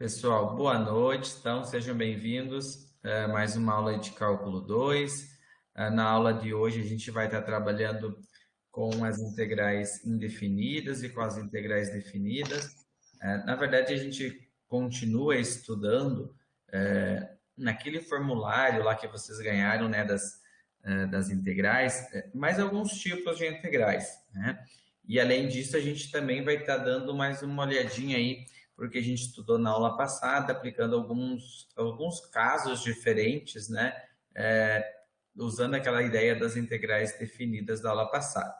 Pessoal, boa noite. Então, sejam bem-vindos a mais uma aula de cálculo 2. Na aula de hoje, a gente vai estar trabalhando com as integrais indefinidas e com as integrais definidas. Na verdade, a gente continua estudando naquele formulário lá que vocês ganharam, né, das integrais, mais alguns tipos de integrais, né? E além disso, a gente também vai estar dando mais uma olhadinha aí porque a gente estudou na aula passada, aplicando alguns casos diferentes, né? Usando aquela ideia das integrais definidas da aula passada.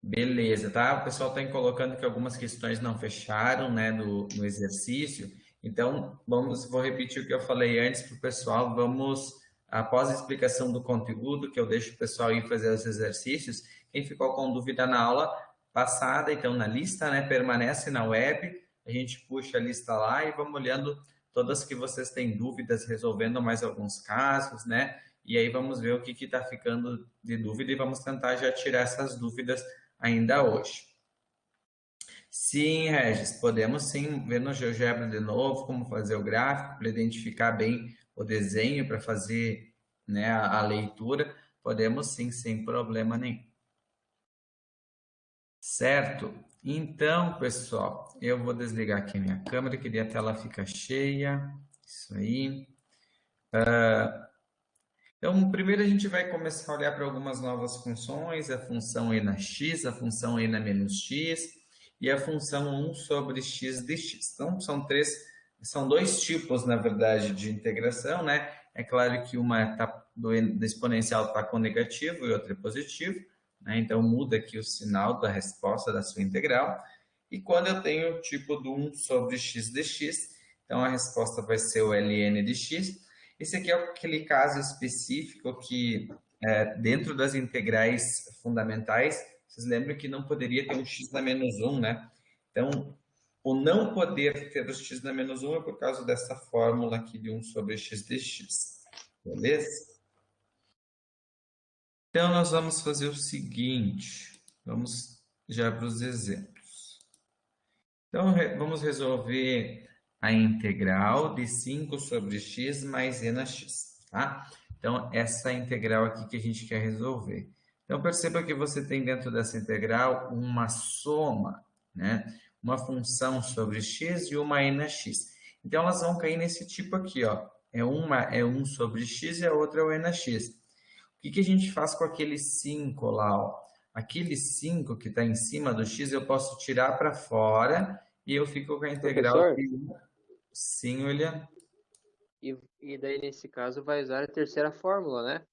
Beleza, tá? O pessoal está colocando que algumas questões não fecharam, né, no exercício. Então, vou repetir o que eu falei antes para o pessoal. Após a explicação do conteúdo, que eu deixo o pessoal ir fazer os exercícios, quem ficou com dúvida na aula passada, então na lista, né, permanece na web, a gente puxa a lista lá e vamos olhando todas que vocês têm dúvidas, resolvendo mais alguns casos, né? E aí vamos ver o que está ficando de dúvida e vamos tentar já tirar essas dúvidas ainda hoje. Sim, Regis, podemos sim ver no GeoGebra de novo como fazer o gráfico, para identificar bem o desenho, para fazer, né, a leitura. Podemos sim, sem problema nenhum. Certo? Então, pessoal, eu vou desligar aqui a minha câmera, que a tela fica cheia. Isso aí. Então, primeiro a gente vai começar a olhar para algumas novas funções, a função e na x, a função e na menos x e a função 1 sobre x dx. Então, são dois tipos, na verdade, de integração, né? É claro que uma do exponencial está com negativo e outra é positivo, né? Então, muda aqui o sinal da resposta da sua integral. E quando eu tenho o tipo do 1 sobre x dx, então a resposta vai ser o ln de x. Esse aqui é aquele caso específico que, dentro das integrais fundamentais, vocês lembram que não poderia ter um x na menos 1, né? Então, o não poder ter o x na menos 1 é por causa dessa fórmula aqui de 1 sobre x dx. Beleza? Então, nós vamos fazer o seguinte. Vamos já para os exemplos. Então, vamos resolver a integral de 5 sobre x mais e na x, tá? Então, essa é a integral aqui que a gente quer resolver. Então, perceba que você tem dentro dessa integral uma soma, né? Uma função sobre x e uma e na x. Então, elas vão cair nesse tipo aqui, ó. Uma é 1 sobre x e a outra é o e na x. O que a gente faz com aquele 5 lá, ó? Aquele 5 que está em cima do x, eu posso tirar para fora e eu fico com a integral Professor, de 1. Sim, William. e daí nesse caso vai usar a terceira fórmula, né?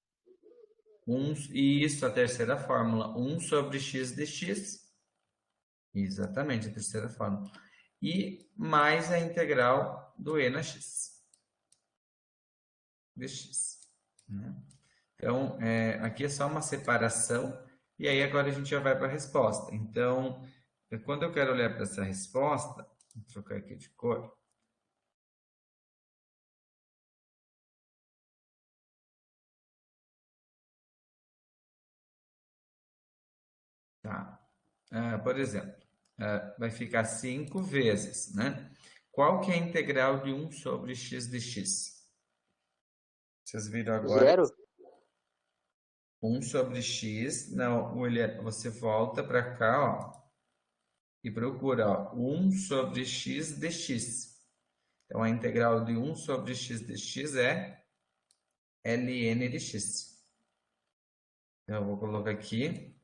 Isso, a terceira fórmula. 1 sobre x dx. Exatamente, a terceira fórmula. E mais a integral do e na x. Dx. Né? Então, aqui é só uma separação. E aí agora a gente já vai para a resposta. Então, quando eu quero olhar para essa resposta, vou trocar aqui de cor. Tá. Por exemplo, vai ficar 5 vezes, né? Qual que é a integral de 1 sobre x de x? Vocês viram agora? Zero? 1 sobre x. Não, William, você volta para cá, ó, e procura, ó, 1 sobre x de x. Então, a integral de 1 sobre x de x é ln de x. Então, eu vou colocar aqui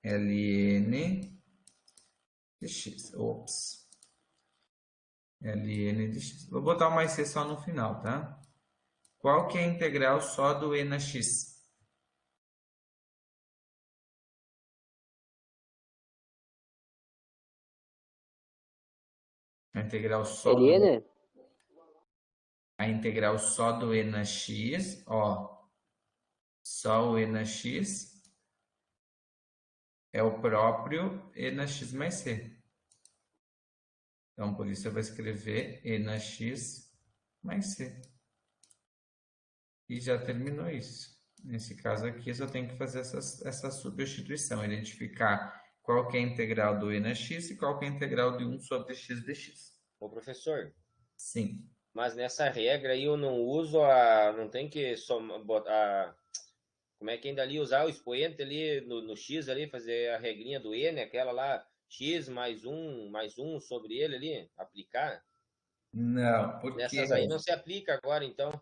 ln de x. Ops. ln de x. Vou botar uma c só no final, tá? Qual que é a integral só do e na x? A integral só do, LN? a integral só do e na x, ó, só o e na x é o próprio e na x mais c. Então, por isso eu vou escrever e na x mais c. E já terminou isso. Nesse caso aqui, eu só tenho que fazer essa substituição, identificar qual que é a integral do e na x e qual que é a integral de 1 sobre x dx. Ô, professor, Sim. mas nessa regra aí eu não uso não tem que botar, como é que ainda ali usar o expoente ali no x ali, fazer a regrinha do n, aquela lá, x mais um sobre ele ali, aplicar? Não, porque, Nessas aí não se aplica agora, então.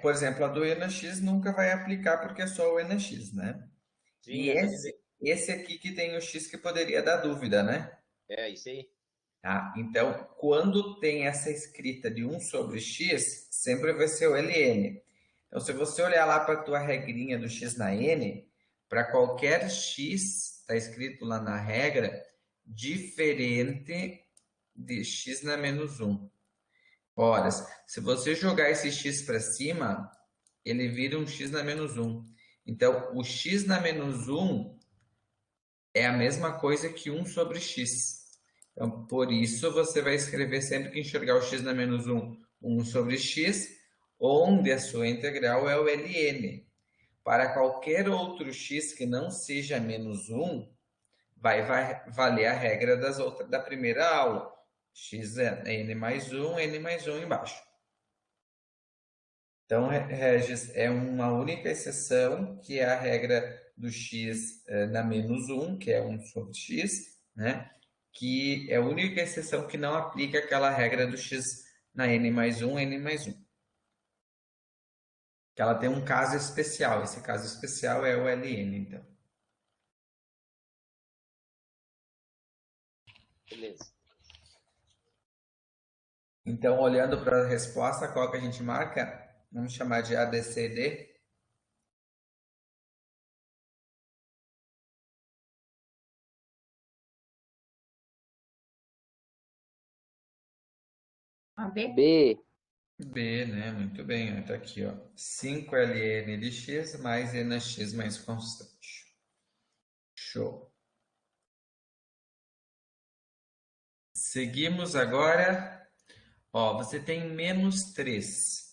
por exemplo, a do e na x nunca vai aplicar porque é só o e na x, né? Sim, E esse aqui que tem o x que poderia dar dúvida, né? é isso aí. Tá? Então, quando tem essa escrita de 1 sobre x, sempre vai ser o ln. Então, se você olhar lá para a tua regrinha do x na n, para qualquer x, está escrito lá na regra, diferente de x na menos 1. Ora, se você jogar esse x para cima, ele vira um x na menos 1. Então, o x na menos 1 é a mesma coisa que 1 sobre x. Então, por isso, você vai escrever sempre que enxergar o x na menos 1, 1 sobre x, onde a sua integral é o ln. Para qualquer outro x que não seja menos 1, vai valer a regra da primeira aula. X é n mais 1, n mais 1 embaixo. Então, Regis, é uma única exceção, que é a regra do x na menos 1, que é 1 sobre x, né? Que é a única exceção que não aplica aquela regra do x na n mais 1, n mais 1. Que ela tem um caso especial. Esse caso especial é o ln, então. Beleza. Então, olhando para a resposta, qual que a gente marca? Vamos chamar de ABCD. B. B, né? Muito bem. Está aqui, ó. 5ln de x mais e na x mais constante. Show. Seguimos agora. Ó, você tem menos 3.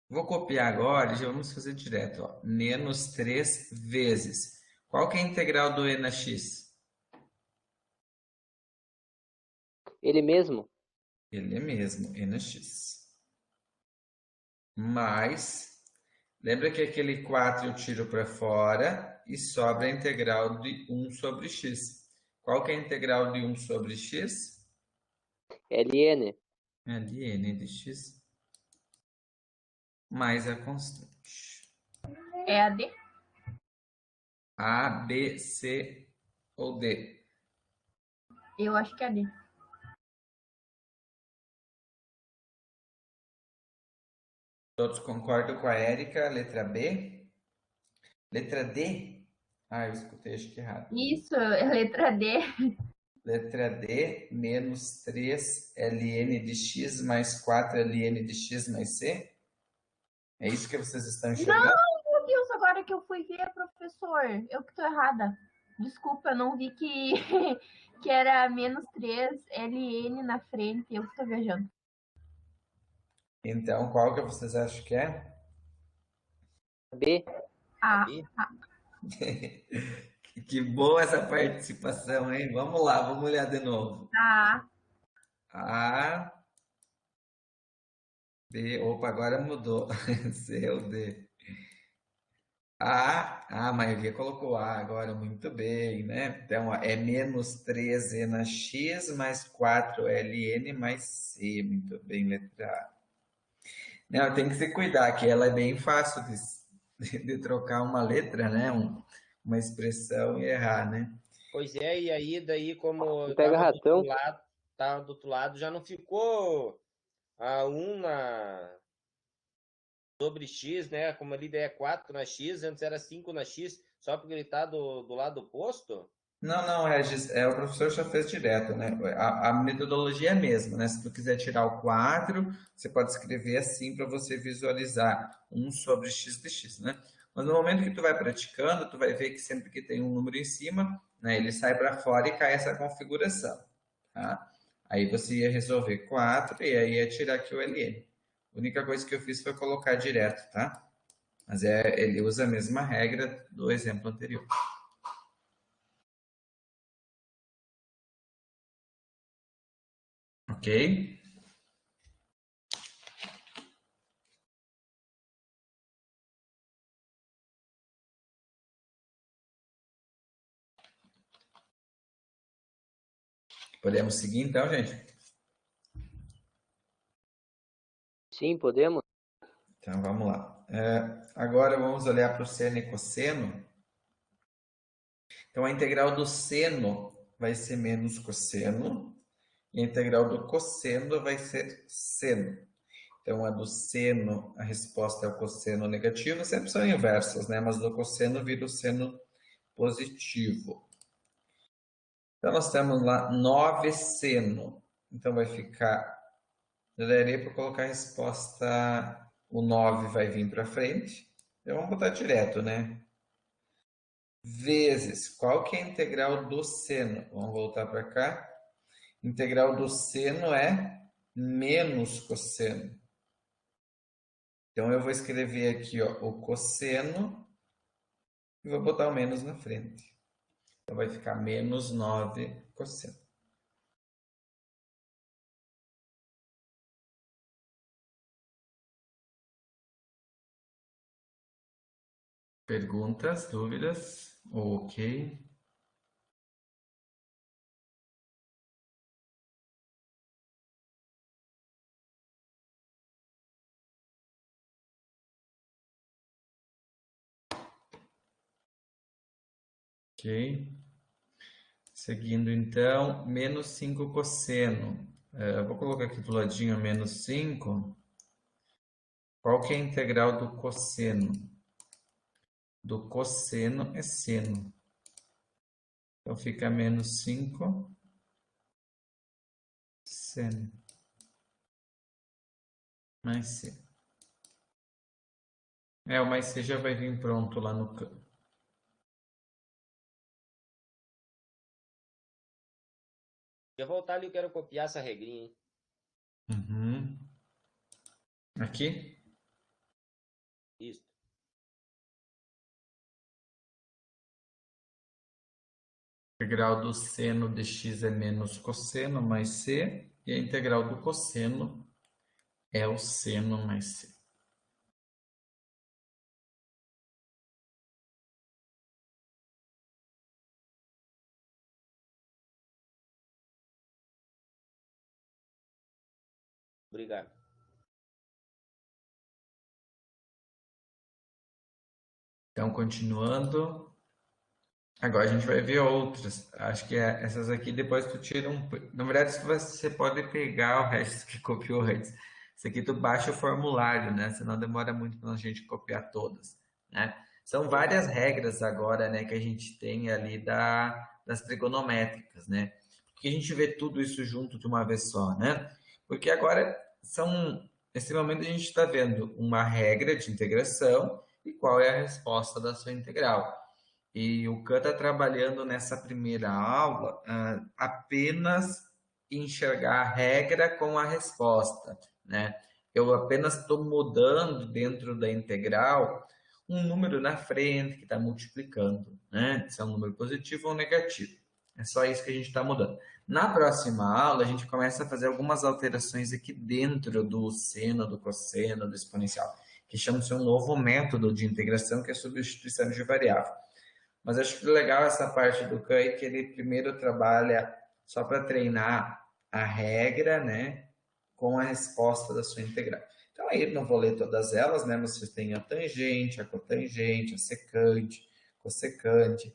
Vou copiar agora e já vamos fazer direto, ó. Menos 3 vezes. Qual que é a integral do e na x? Ele mesmo. Ele é mesmo, e na x. Mais, lembra que aquele 4 eu tiro para fora e sobra a integral de 1 sobre x. Qual que é a integral de 1 sobre x? LN. Ln de x mais a constante. É a D? A, B, C ou D? Eu acho que é a D. Todos concordam com a Érica? Letra B? Letra D? Ah, eu escutei, acho que errado. Isso, letra D. Letra D, menos 3 ln de x mais 4 ln de x mais c? É isso que vocês estão enxergando? Não, meu Deus, agora que eu fui ver, professor, eu que tô errada. Desculpa, eu não vi que, que era menos 3 LN na frente, eu que tô viajando. Então, qual que vocês acham que é? B. Ah, E Que boa essa participação, hein? Vamos lá, vamos olhar de novo. A. A, B, opa, agora mudou. C ou D? A maioria colocou A agora, muito bem, né? Então, ó, é menos 13 na X mais 4ln mais C. Muito bem, letra A. Não, tem que se cuidar, que ela é bem fácil de trocar uma letra, né? Uma expressão e errar, né? pois é, e aí daí como Pega ratão. tava do outro lado, já não ficou a 1 sobre x, né? Como ali daí é 4 na x, antes era 5 na x, só porque ele tá do lado oposto? Não, não, Regis, o professor já fez direto, né? A metodologia é a mesma, né? Se tu quiser tirar o 4, você pode escrever assim para você visualizar 1 sobre x de x, né? Mas no momento que tu vai praticando, tu vai ver que sempre que tem um número em cima, né, ele sai para fora e cai essa configuração, tá? Aí você ia resolver 4 e aí ia tirar aqui o ln. A única coisa que eu fiz foi colocar direto, tá? Mas ele usa a mesma regra do exemplo anterior. Ok? Podemos seguir então, gente? Sim, podemos? Então vamos lá. Agora vamos olhar para o seno e cosseno. Então a integral do seno vai ser menos cosseno e a integral do cosseno vai ser seno. Então a do seno, a resposta é o cosseno negativo, sempre são inversas, né? Mas do cosseno vira o seno positivo. Então nós temos lá 9 seno. Então vai ficar, eu daria para colocar a resposta, o 9 vai vir para frente. Então vamos botar direto, né? Vezes, qual que é a integral do seno? Vamos voltar para cá. Integral do seno é menos cosseno. Então eu vou escrever aqui, ó, o cosseno e vou botar o menos na frente. Então vai ficar menos 9 cosseno. Perguntas, dúvidas? Ok. Ok. Seguindo então, menos 5 cosseno. Eu vou colocar aqui do ladinho menos 5. Qual que é a integral do cosseno? Do cosseno é seno. Então fica menos 5 seno mais c. O mais c já vai vir pronto lá no campo. Já voltar ali, eu quero copiar essa regrinha, hein? Uhum. Aqui? Isso. Integral do seno de x é menos cosseno mais c. E a integral do cosseno é o seno mais c. Obrigado. Então, continuando. Agora a gente vai ver outras. Acho que essas aqui depois tu tira um. Na verdade, você pode pegar o resto que copiou antes. Isso aqui tu baixa o formulário, né? Senão demora muito para a gente copiar todas, né? São várias regras agora, né, que a gente tem ali das trigonométricas, né? Porque a gente vê tudo isso junto de uma vez só, né? Porque agora nesse momento a gente está vendo uma regra de integração e qual é a resposta da sua integral. E o Khan está trabalhando nessa primeira aula apenas enxergar a regra com a resposta, né? Eu apenas estou mudando dentro da integral um número na frente que está multiplicando, né? Se é um número positivo ou negativo. É só isso que a gente está mudando. Na próxima aula, a gente começa a fazer algumas alterações aqui dentro do seno, do cosseno, do exponencial, que chama-se um novo método de integração, que é a substituição de variável. Mas acho que legal essa parte do Khan é que ele primeiro trabalha só para treinar a regra, né, com a resposta da sua integral. Então aí não vou ler todas elas, né, mas você tem a tangente, a cotangente, a secante, cossecante.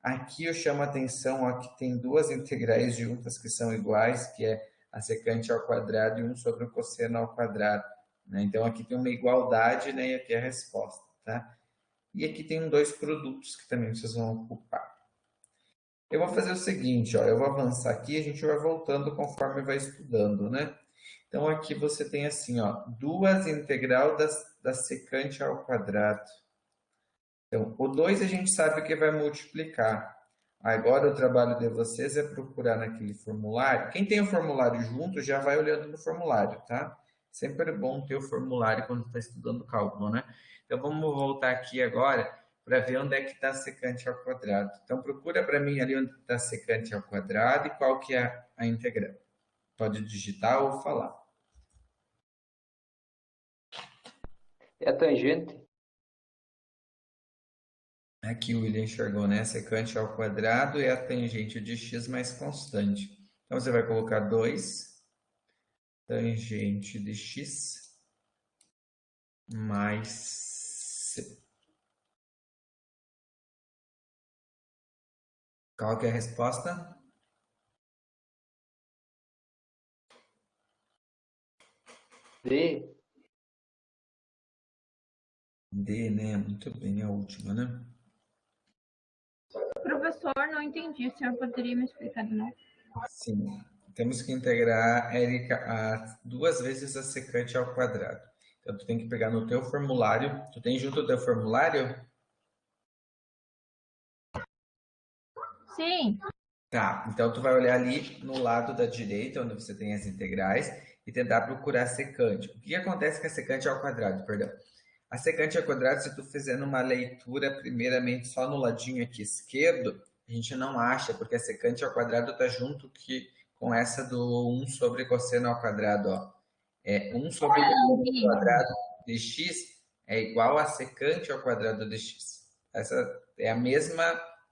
Aqui eu chamo a atenção ó, que tem duas integrais juntas que são iguais, que é a secante ao quadrado e 1 sobre o cosseno ao quadrado, né? Então aqui tem uma igualdade, né, e aqui é a resposta, tá? E aqui tem dois produtos que também vocês vão ocupar. Eu vou fazer o seguinte, ó, eu vou avançar aqui e a gente vai voltando conforme vai estudando, né? Então aqui você tem assim, ó, duas integral da secante ao quadrado. Então, o 2 a gente sabe que vai multiplicar. Agora o trabalho de vocês é procurar naquele formulário. Quem tem o formulário junto já vai olhando no formulário, tá? Sempre é bom ter o formulário quando está estudando cálculo, né? Então vamos voltar aqui agora para ver onde é que está a secante ao quadrado. Então procura para mim ali onde está a secante ao quadrado e qual que é a integral. pode digitar ou falar. É a tangente. Aqui o William enxergou, né? A secante ao quadrado é a tangente de x mais constante. Então, você vai colocar 2 tangente de x mais c. Qual que é a resposta? D. D, né? Muito bem, a última, né? Professor, não entendi. O senhor poderia me explicar de novo? Sim. Temos que integrar, Érica, 2 vezes a secante ao quadrado. Então, tu tem que pegar no teu formulário. Tu tem junto o teu formulário? Sim. Tá, então tu vai olhar ali no lado da direita, onde você tem as integrais, e tentar procurar a secante. O que acontece com a secante ao quadrado, perdão? A secante ao quadrado, se tu fizer uma leitura primeiramente só no ladinho aqui esquerdo, a gente não acha, porque a secante ao quadrado está junto com essa do 1 sobre cosseno ao quadrado, ó. 1 sobre cosseno ao quadrado de x é igual a secante ao quadrado de x. Essa é a mesma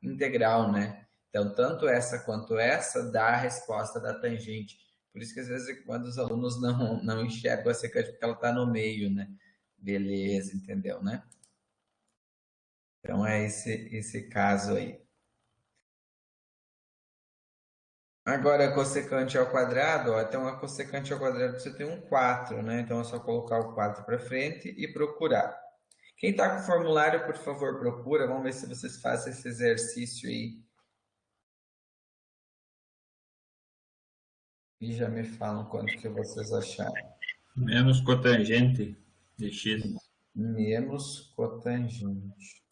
integral, né? Então, tanto essa quanto essa dá a resposta da tangente. Por isso que às vezes quando os alunos não enxergam a secante, porque ela está no meio, né? Beleza, entendeu, né? Então é esse caso aí. Agora, a cossecante ao quadrado, ó, então a cossecante ao quadrado você tem um 4, né? Então é só colocar o 4 para frente e procurar. Quem está com o formulário, por favor, procura. Vamos ver se vocês fazem esse exercício aí. E já me falam quanto que vocês acharam. Menos cotangente de x. Menos cotangente.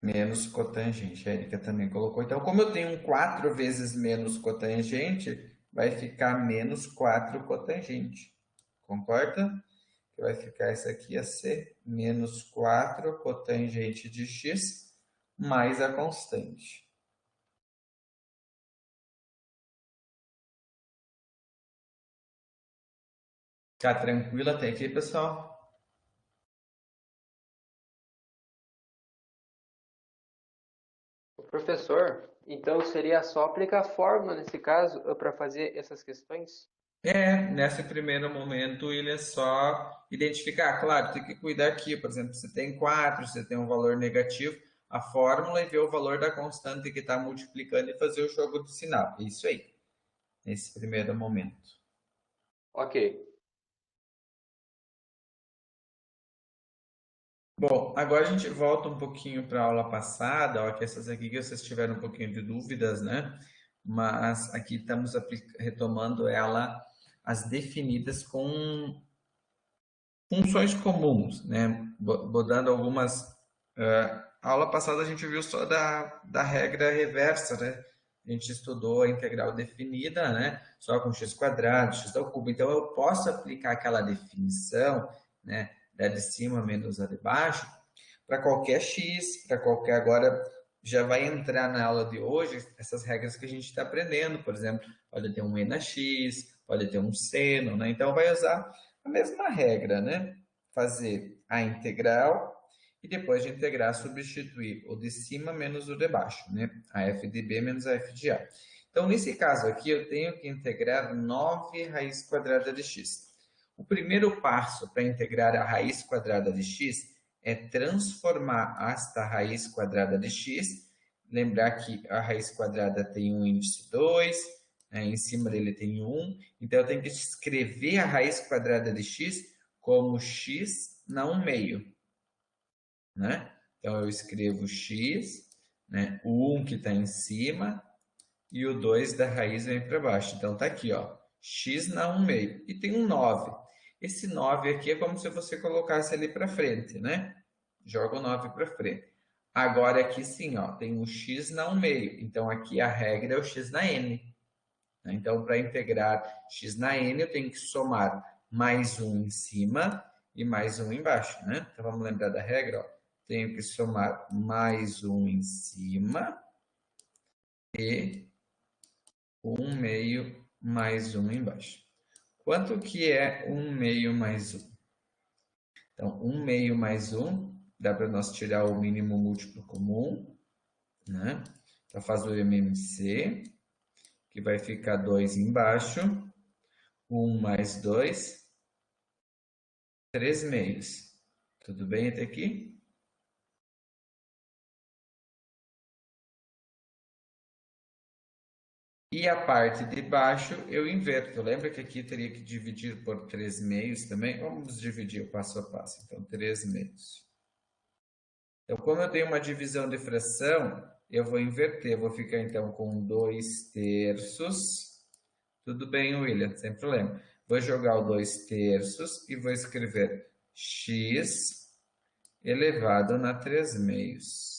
Menos cotangente. A Erika também colocou. Então, como eu tenho um 4 vezes menos cotangente, vai ficar menos 4 cotangente. Concorda? Que vai ficar isso aqui a ser menos 4 cotangente de x mais a constante. Tá tranquilo até aqui, pessoal? Professor, então seria só aplicar a fórmula nesse caso para fazer essas questões? Nesse primeiro momento ele é só identificar. Claro, tem que cuidar aqui, por exemplo, se tem 4, se tem um valor negativo, a fórmula e ver o valor da constante que está multiplicando e fazer o jogo do sinal. É isso aí, nesse primeiro momento. Ok. Bom, agora a gente volta um pouquinho para a aula passada, ó, que essas aqui que vocês tiveram um pouquinho de dúvidas, né? Mas aqui estamos retomando ela, as definidas com funções comuns, né? Botando algumas. A aula passada a gente viu só da regra reversa, né? A gente estudou a integral definida, né? Só com x quadrado, x ao cubo. Então eu posso aplicar aquela definição, né? Da de cima menos a de baixo, para qualquer x, para qualquer. Agora já vai entrar na aula de hoje essas regras que a gente está aprendendo. Por exemplo, pode ter um e na x, pode ter um seno, né? Então vai usar a mesma regra, né? Fazer a integral e depois de integrar substituir o de cima menos o de baixo, né? A f de b menos a f de a. Então, nesse caso aqui, eu tenho que integrar 9 raiz quadrada de x. O primeiro passo para integrar a raiz quadrada de x é transformar esta raiz quadrada de x. Lembrar que a raiz quadrada tem um índice 2, né? Em cima dele tem 1. Então, eu tenho que escrever a raiz quadrada de x como x na 1 meio. Né? Então, eu escrevo x, né? O 1 que está em cima e o 2 da raiz vem para baixo. Então, está aqui, ó, x na 1 meio. E tem um 9. Esse 9 aqui é como se você colocasse ali para frente, né? Joga o 9 para frente. Agora aqui sim, ó, tem um x na 1 meio. Então, aqui a regra é o x na n. Então, para integrar x na n, eu tenho que somar mais 1 em cima e mais 1 embaixo, né? Então, vamos lembrar da regra, ó. Tenho que somar mais 1 em cima e 1 meio mais 1 embaixo. Quanto que é 1 meio mais 1? Então, 1 meio mais 1, dá para nós tirar o mínimo múltiplo comum, né? Então, faz o MMC, que vai ficar 2 embaixo, 1 mais 2, 3 meios. Tudo bem até aqui? E a parte de baixo eu inverto. Lembra que aqui teria que dividir por 3 meios também? Vamos dividir passo a passo. Então, 3 meios. Então, como eu tenho uma divisão de fração, eu vou inverter. Vou ficar então com 2 terços. Tudo bem, William, sem problema. Vou jogar o 2 terços e vou escrever x elevado na 3 meios.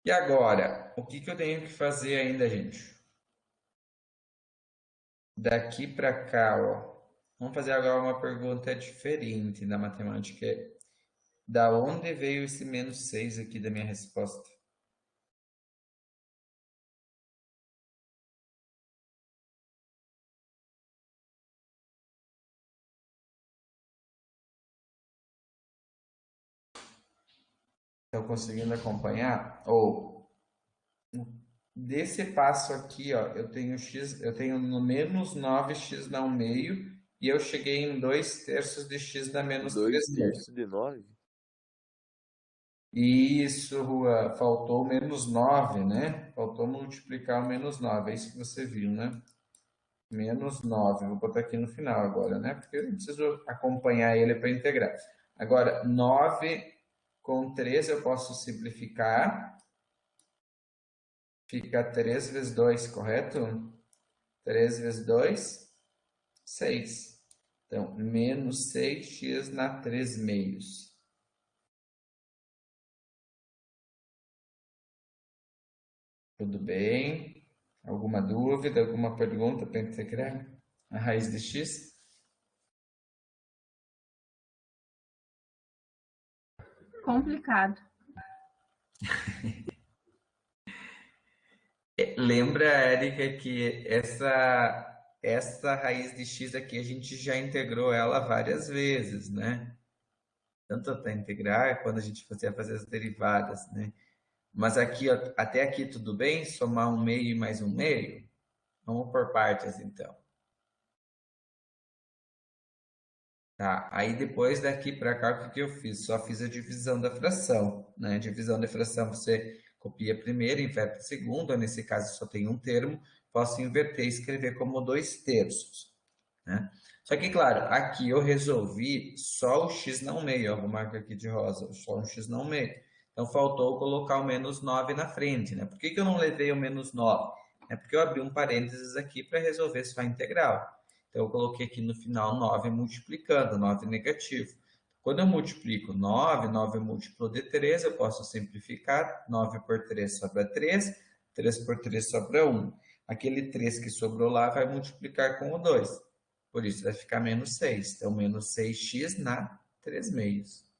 E agora, o que eu tenho que fazer ainda, gente? Daqui para cá, ó. Vamos fazer agora uma pergunta diferente na matemática. Da onde veio esse menos 6 aqui da minha resposta? Estão conseguindo acompanhar? Ou desse passo aqui, ó, eu tenho no menos 9x dá 1 meio e eu cheguei em 2 terços de x dá menos 3 2 meios. terços de 9? Isso, Rua, faltou menos 9, né? Faltou multiplicar o menos 9, é isso que você viu, né? Menos 9, vou botar aqui no final agora, né? Porque eu não preciso acompanhar ele para integrar. Agora, 9 com 3 eu posso simplificar. Fica 3 vezes 2, correto? 3 vezes 2, 6. Então, menos 6x na 3 meios. Tudo bem? Alguma dúvida, alguma pergunta para integrar a raiz de x? Complicado. Lembra, Érica, que essa raiz de x aqui a gente já integrou ela várias vezes, né? Tanto para integrar quando a gente fazia fazer as derivadas, né? Mas aqui, ó, até aqui tudo bem? Somar 1 meio e mais 1 meio? Vamos por partes, então. Tá, aí depois daqui para cá, o que eu fiz? Só fiz a divisão da fração, né? Divisão da fração, você copia primeiro, inverte a segunda, nesse caso só tem um termo, posso inverter e escrever como 2 terços, né? Só que, claro, aqui eu resolvi só o x não meio, ó, vou marcar aqui de rosa, só um x não meio. Então, faltou colocar o menos 9 na frente, né? Por que que eu não levei o menos 9? É porque eu abri um parênteses aqui para resolver só a integral. Então, eu coloquei aqui no final 9 multiplicando, 9 negativo. Quando eu multiplico 9, 9 é múltiplo de 3, eu posso simplificar. 9 por 3 sobra 3, 3 por 3 sobra 1. Aquele 3 que sobrou lá vai multiplicar com o 2. Por isso vai ficar menos 6. Então, menos 6x na 3 meios.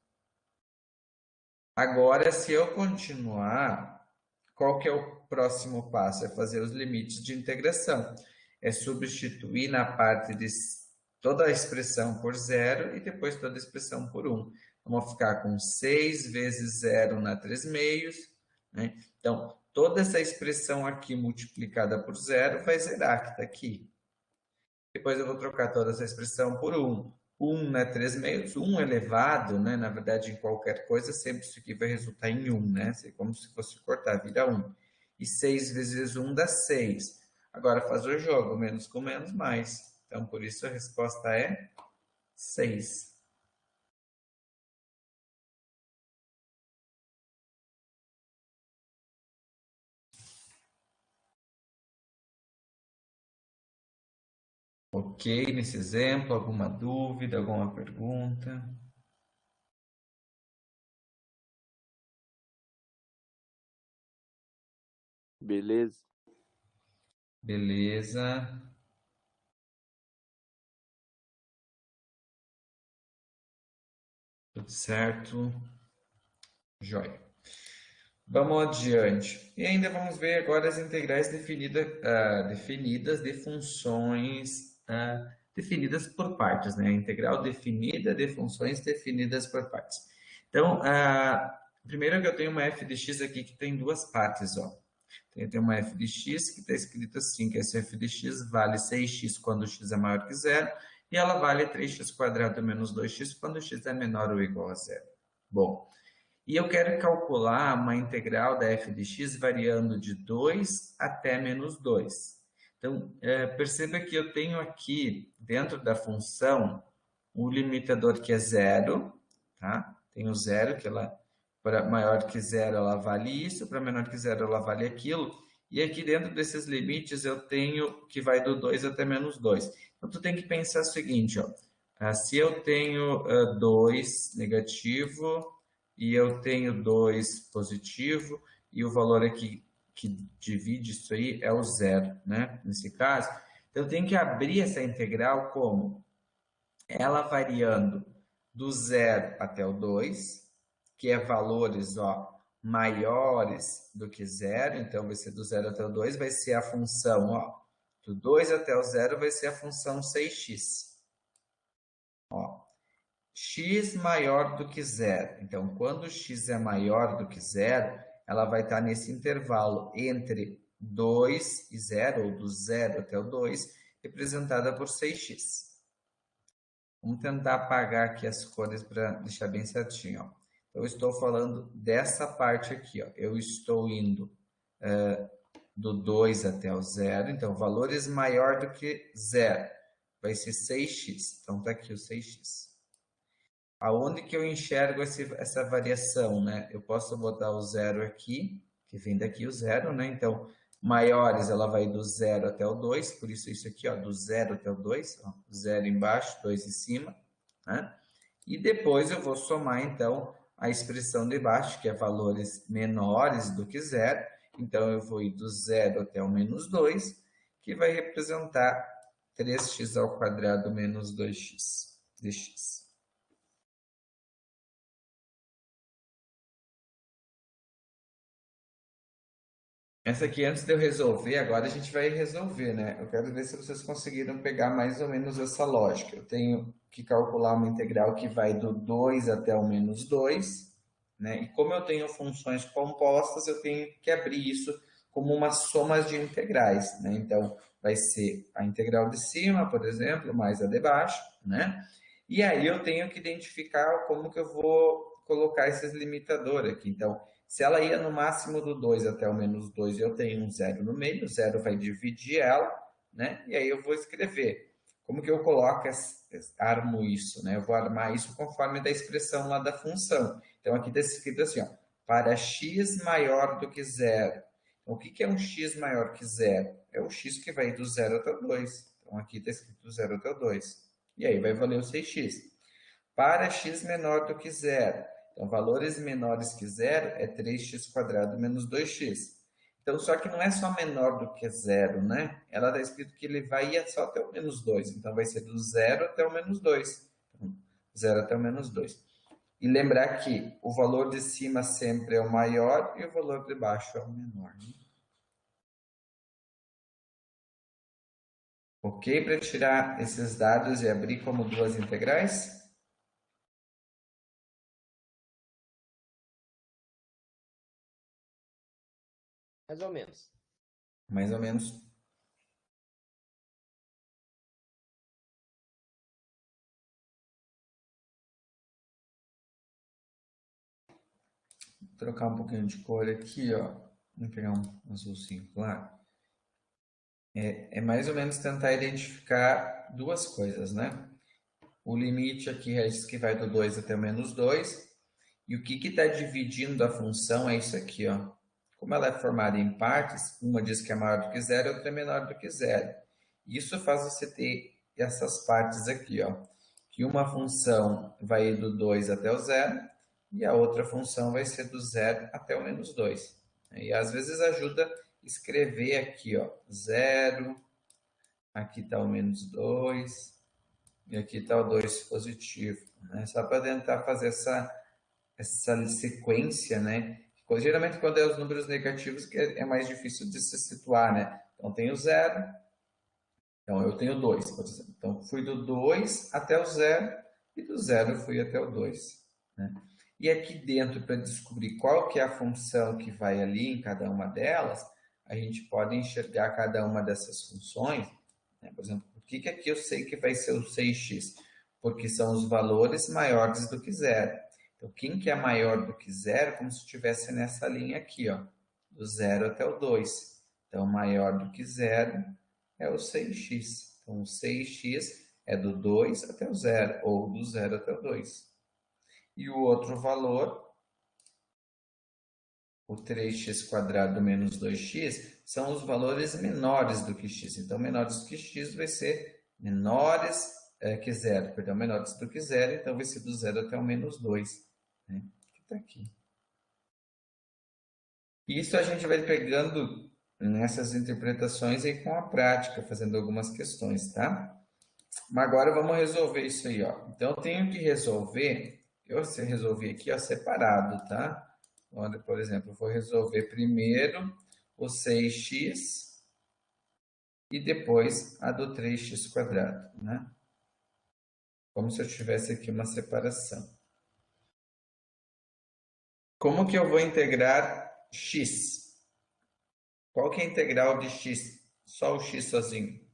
Agora, se eu continuar, qual que é o próximo passo? É fazer os limites de integração. É substituir na parte de toda a expressão por zero e depois toda a expressão por 1. Vamos ficar com 6 vezes zero na 3 meios, né? Então, toda essa expressão aqui multiplicada por zero vai zerar, que está aqui. Depois eu vou trocar toda essa expressão por 1. 1 na 3 meios, 1 elevado, né? Na verdade, em qualquer coisa, sempre isso aqui vai resultar em 1, né? Como se fosse cortar, vira 1. E 6 vezes 1 dá 6. Agora faz o jogo, menos com menos, mais. Então, por isso a resposta é 6. Ok, nesse exemplo, alguma dúvida, alguma pergunta? Beleza. Beleza. Tudo certo. Joia. Vamos adiante. E ainda vamos ver agora as integrais definidas de funções definidas por partes, né? A integral definida de funções definidas por partes. Então, primeiro que eu tenho uma f de x aqui que tem duas partes, ó. Então, eu tenho uma f de x que está escrito assim, que essa f de x vale 6x quando x é maior que zero, e ela vale 3x² menos 2x quando x é menor ou igual a zero. Bom, e eu quero calcular uma integral da f de x variando de 2 até menos 2. Então, perceba que eu tenho aqui, dentro da função, o limitador que é zero, tá? Tenho zero, que ela, para maior que zero, ela vale isso, para menor que zero, ela vale aquilo. E aqui dentro desses limites, eu tenho que vai do 2 até menos 2. Então, tu tem que pensar o seguinte, ó. Se eu tenho 2 negativo e eu tenho 2 positivo, e o valor aqui que divide isso aí é o zero, né? Nesse caso, eu tenho que abrir essa integral como ela variando do 0 até o 2, que é valores maiores do que zero, então vai ser do 0 até o 2, vai ser a função, do 2 até o 0 vai ser a função 6x. X maior do que zero. Então, quando x é maior do que zero, ela vai estar nesse intervalo entre 2 e 0, ou do 0 até o 2, representada por 6x. Vamos tentar apagar aqui as cores para deixar bem certinho. Ó. Eu estou falando dessa parte aqui. Ó. Eu estou indo do 2 até o 0. Então, valores maior do que 0 vai ser 6x. Então, está aqui o 6x. Aonde que eu enxergo essa variação, né? Eu posso botar o 0 aqui, que vem daqui o 0, né? Então, maiores, ela vai do 0 até o 2, por isso aqui, ó, do 0 até o 2, ó, 0 embaixo, 2 em cima, né? E depois eu vou somar, então, a expressão de baixo, que é valores menores do que 0. Então, eu vou ir do 0 até o menos 2, que vai representar 3x² menos 2x dx. Essa aqui, antes de eu resolver, agora a gente vai resolver, né? Eu quero ver se vocês conseguiram pegar mais ou menos essa lógica. Eu tenho que calcular uma integral que vai do 2 até o menos 2, né? E como eu tenho funções compostas, eu tenho que abrir isso como uma soma de integrais, né? Então, vai ser a integral de cima, por exemplo, mais a de baixo, né? E aí eu tenho que identificar como que eu vou colocar esses limitadores aqui. Então, se ela ia no máximo do 2 até o menos 2, eu tenho um zero no meio, o zero vai dividir ela, né? E aí eu vou escrever. Como que eu coloco, armo isso, né? Eu vou armar isso conforme da expressão lá da função. Então, aqui está escrito assim, ó, para x maior do que zero. Então, o que é um x maior que zero? É o x que vai do 0 até o 2. Então, aqui está escrito do 0 até o 2. E aí vai valer o 6x. Para x menor do que zero. Então, valores menores que zero é 3x² menos 2x. Então, só que não é só menor do que zero, né? Ela está escrito que ele vai ir só até o menos 2. Então, vai ser do 0 até o menos 2. Então, 0 até o menos 2. E lembrar que o valor de cima sempre é o maior e o valor de baixo é o menor. Né? Ok? Para tirar esses dados e abrir como duas integrais? Mais ou menos. Mais ou menos. Vou trocar um pouquinho de cor aqui, ó. Vou pegar um azulzinho claro. É mais ou menos tentar identificar duas coisas, né? O limite aqui é esse que vai do 2 até o menos 2. E o que está dividindo a função é isso aqui, ó. Como ela é formada em partes, uma diz que é maior do que zero, a outra é menor do que zero. Isso faz você ter essas partes aqui, ó. Que uma função vai do 2 até o zero e a outra função vai ser do 0 até o menos 2. E às vezes ajuda a escrever aqui, ó, 0, aqui está o menos 2 e aqui está o 2 positivo. Né? Só para tentar fazer essa sequência, né? Geralmente, quando é os números negativos, que é mais difícil de se situar, né? Então, tenho 0. Então, eu tenho 2, por exemplo. Então, fui do 2 até o 0 e do 0 fui até o 2. Né? E aqui dentro, para descobrir qual que é a função que vai ali em cada uma delas, a gente pode enxergar cada uma dessas funções. Né? Por exemplo, por que aqui eu sei que vai ser o 6x? Porque são os valores maiores do que 0. Então, quem que é maior do que 0? Como se estivesse nessa linha aqui, ó, do 0 até o 2. Então, maior do que 0 é o 6x. Então, o 6x é do 2 até o 0, ou do 0 até o 2. E o outro valor, o 3x² menos 2x, são os valores menores do que x. Então, menores do que x vai ser menores que 0, perdão, menores do que 0, então vai ser do 0 até o menos 2, né? Que está aqui. Isso a gente vai pegando nessas interpretações aí com a prática, fazendo algumas questões, tá? Mas agora vamos resolver isso aí, ó. Então, eu tenho que resolver, eu resolvi aqui, ó, separado, tá? Olha, por exemplo, eu vou resolver primeiro o 6x e depois a do 3x², né? Como se eu tivesse aqui uma separação. Como que eu vou integrar x? Qual que é a integral de x? Só o x sozinho.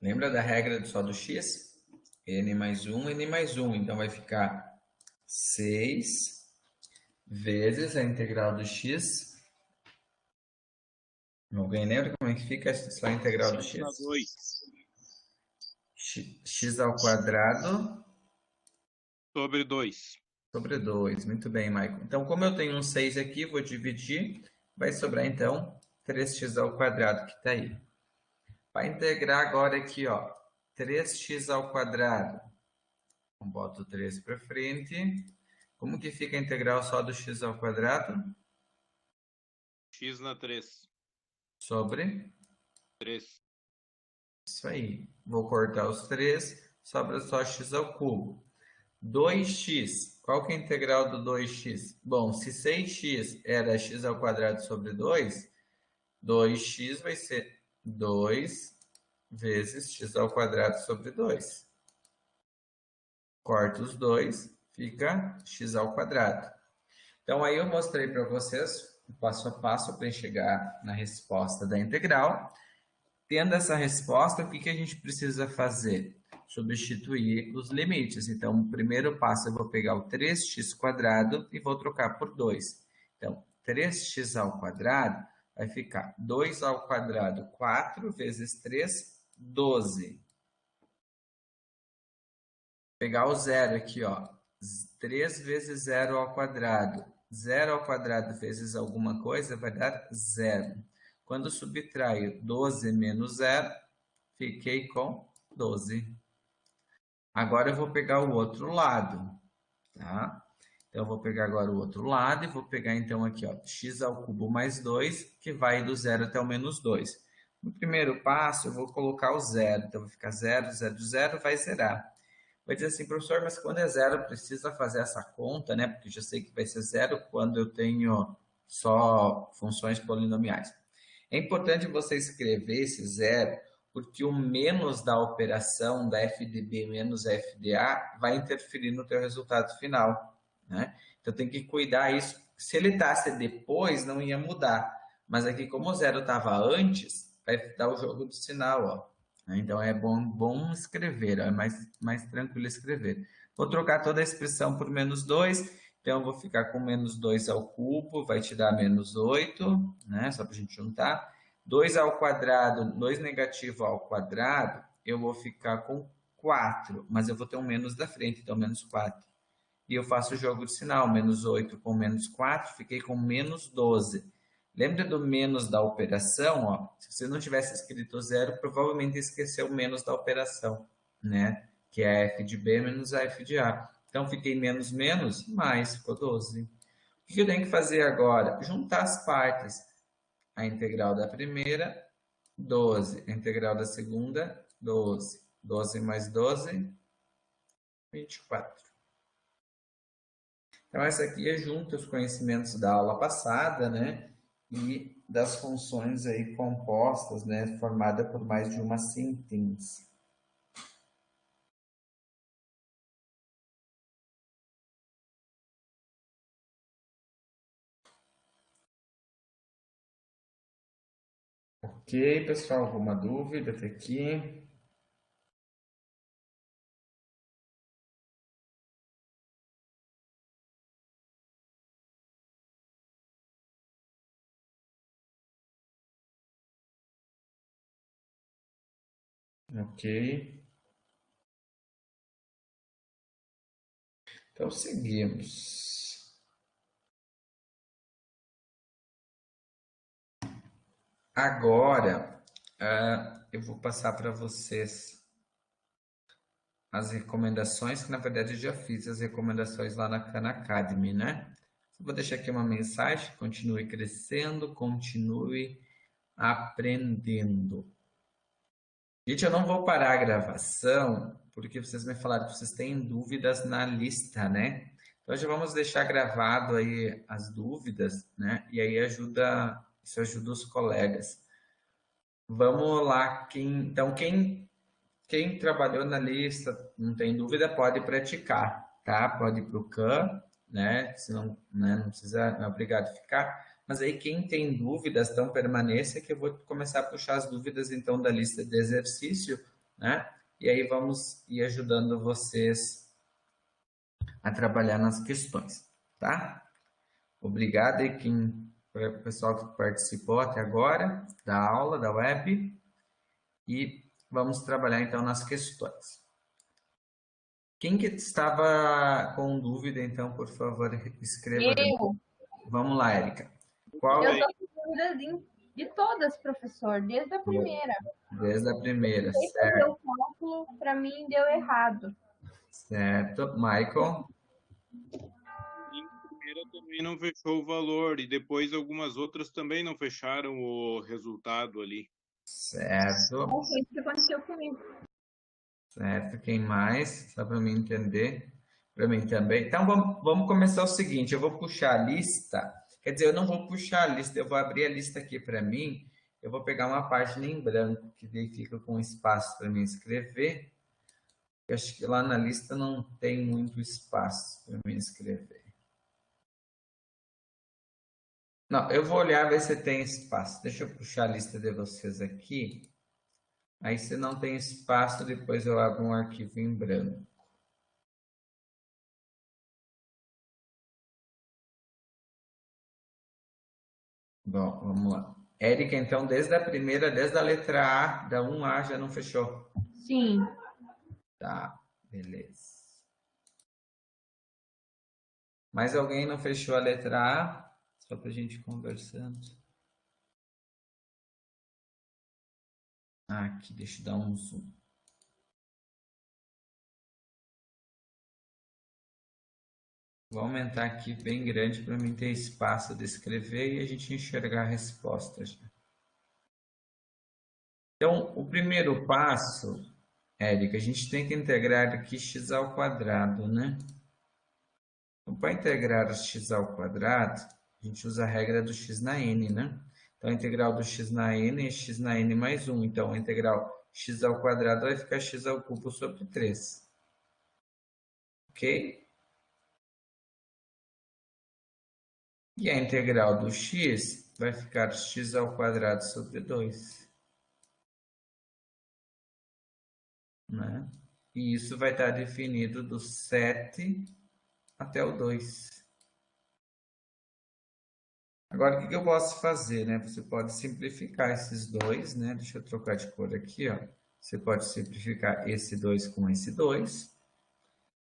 Lembra da regra só do x? N mais 1, N mais 1. Então, vai ficar 6 vezes a integral do x. Alguém lembra como é que fica só a integral do x? X ao quadrado sobre 2. Sobre 2. Muito bem, Michael. Então, como eu tenho um 6 aqui, vou dividir. Vai sobrar, então, 3x ao quadrado, que está aí. Para integrar agora aqui, ó, 3x ao quadrado. Então, boto 3 para frente. Como que fica a integral só do x ao quadrado? X na 3. Sobre 3. Isso aí. Vou cortar os 3, sobra só x ao cubo. 2x, qual que é a integral do 2x? Bom, se 6x era x ao quadrado sobre 2, 2x vai ser 2 vezes x ao quadrado sobre 2. Corta os 2, fica x ao quadrado. Então, aí eu mostrei para vocês o passo a passo para chegar na resposta da integral. Tendo essa resposta, o que a gente precisa fazer? Substituir os limites. Então, o primeiro passo eu vou pegar o 3x² e vou trocar por 2. Então, 3x ao quadrado vai ficar 2 ao quadrado, 4 vezes 3, 12. Pegar o zero aqui, ó. 3 vezes 0 ao quadrado. 0 ao quadrado vezes alguma coisa vai dar 0. Quando subtraio 12 menos 0, fiquei com 12. Agora eu vou pegar o outro lado, tá? Então, eu vou pegar agora o outro lado e vou pegar então aqui, ó, x ao cubo mais 2, que vai do 0 até o menos 2. No primeiro passo, eu vou colocar o 0. Então, vai ficar 0, 0, 0, vai zerar. Vai dizer assim, professor, mas quando é 0, precisa fazer essa conta, né? Porque eu já sei que vai ser 0 quando eu tenho só funções polinomiais. É importante você escrever esse 0, porque o menos da operação da FDB menos FDA vai interferir no teu resultado final, né? Então, tem que cuidar isso. Se ele estasse depois, não ia mudar. Mas aqui, como o 0 estava antes, vai dar o jogo do sinal, ó. Então, é bom escrever, ó, é mais tranquilo escrever. Vou trocar toda a expressão por menos 2. Então, eu vou ficar com menos 2 ao cubo, vai te dar menos 8, né? Só para a gente juntar. 2 ao quadrado, 2 negativo ao quadrado, eu vou ficar com 4, mas eu vou ter um menos da frente, então menos 4. E eu faço o jogo de sinal, menos 8 com menos 4, fiquei com menos 12. Lembra do menos da operação? Ó? Se você não tivesse escrito 0, provavelmente esqueceu o menos da operação, né? Que é a f de b menos a f de a. Então, fiquei menos, menos, mais, ficou 12. O que eu tenho que fazer agora? Juntar as partes. A integral da primeira, 12. A integral da segunda, 12. 12 mais 12, 24. Então, essa aqui é junto os conhecimentos da aula passada, né? E das funções aí compostas, né? Formada por mais de uma síntese. Ok, pessoal, alguma dúvida até aqui? Ok. Então, seguimos. Agora, eu vou passar para vocês as recomendações, que na verdade eu já fiz as recomendações lá na Khan Academy, né? Eu vou deixar aqui uma mensagem: continue crescendo, continue aprendendo. Gente, eu não vou parar a gravação, porque vocês me falaram que vocês têm dúvidas na lista, né? Então já vamos deixar gravado aí as dúvidas, né? E aí isso ajuda os colegas. Vamos lá, quem trabalhou na lista, não tem dúvida, pode praticar, tá? Pode ir para o Khan, né? Se não, né? Não precisa, não é obrigado a ficar. Mas aí quem tem dúvidas, então permaneça, que eu vou começar a puxar as dúvidas então da lista de exercício, né? E aí vamos ir ajudando vocês a trabalhar nas questões, tá? Obrigado aí para o pessoal que participou até agora da aula, da web. E vamos trabalhar então nas questões. Quem que estava com dúvida, então, por favor, escreva. Eu. Vamos lá, Érica. Eu tô com dúvidas de todas, professor, desde a primeira. Desde a primeira, Sei fazer o cálculo, para mim deu errado. Certo. Michael? A primeira também não fechou o valor e depois algumas outras também não fecharam o resultado ali. Certo. Foi isso que aconteceu comigo. Certo. Quem mais? Só para mim entender. Para mim também. Então, vamos começar o seguinte. Eu vou puxar a lista. Quer dizer, eu não vou puxar a lista. Eu vou abrir a lista aqui para mim. Eu vou pegar uma página em branco, que daí fica com espaço para mim escrever. Eu acho que lá na lista não tem muito espaço para mim escrever. Não, eu vou olhar ver se tem espaço. Deixa eu puxar a lista de vocês aqui. Aí, se não tem espaço, depois eu abro um arquivo em branco. Bom, vamos lá. Érica, então, desde a primeira, desde a letra A, da 1A, já não fechou? Sim. Tá, beleza. Mais alguém não fechou a letra A? Só para a gente ir conversando. Aqui, deixa eu dar um zoom. Vou aumentar aqui bem grande para mim ter espaço de escrever e a gente enxergar a resposta já. Então, o primeiro passo, Érica, a gente tem que integrar aqui x ao quadrado, né? Então, para integrar o x ao quadrado, a gente usa a regra do x na n, né? Então, a integral do x na n é x na n mais 1. Então, a integral x ao quadrado vai ficar x ao cubo sobre 3. Ok? E a integral do x vai ficar x ao quadrado sobre 2. Né? E isso vai estar definido do 7 até o 2. Agora, o que eu posso fazer, né? Você pode simplificar esses dois, né? Deixa eu trocar de cor aqui, ó. Você pode simplificar esse 2 com esse 2.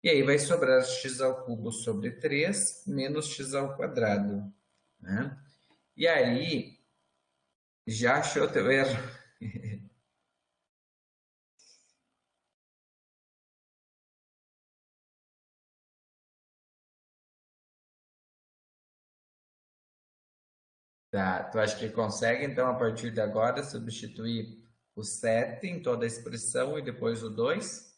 E aí vai sobrar x ao cubo sobre 3 menos x ao quadrado, né? E aí, já achou teu erro? Tá, tu acha que consegue, então, a partir de agora, substituir o 7 em toda a expressão e depois o 2?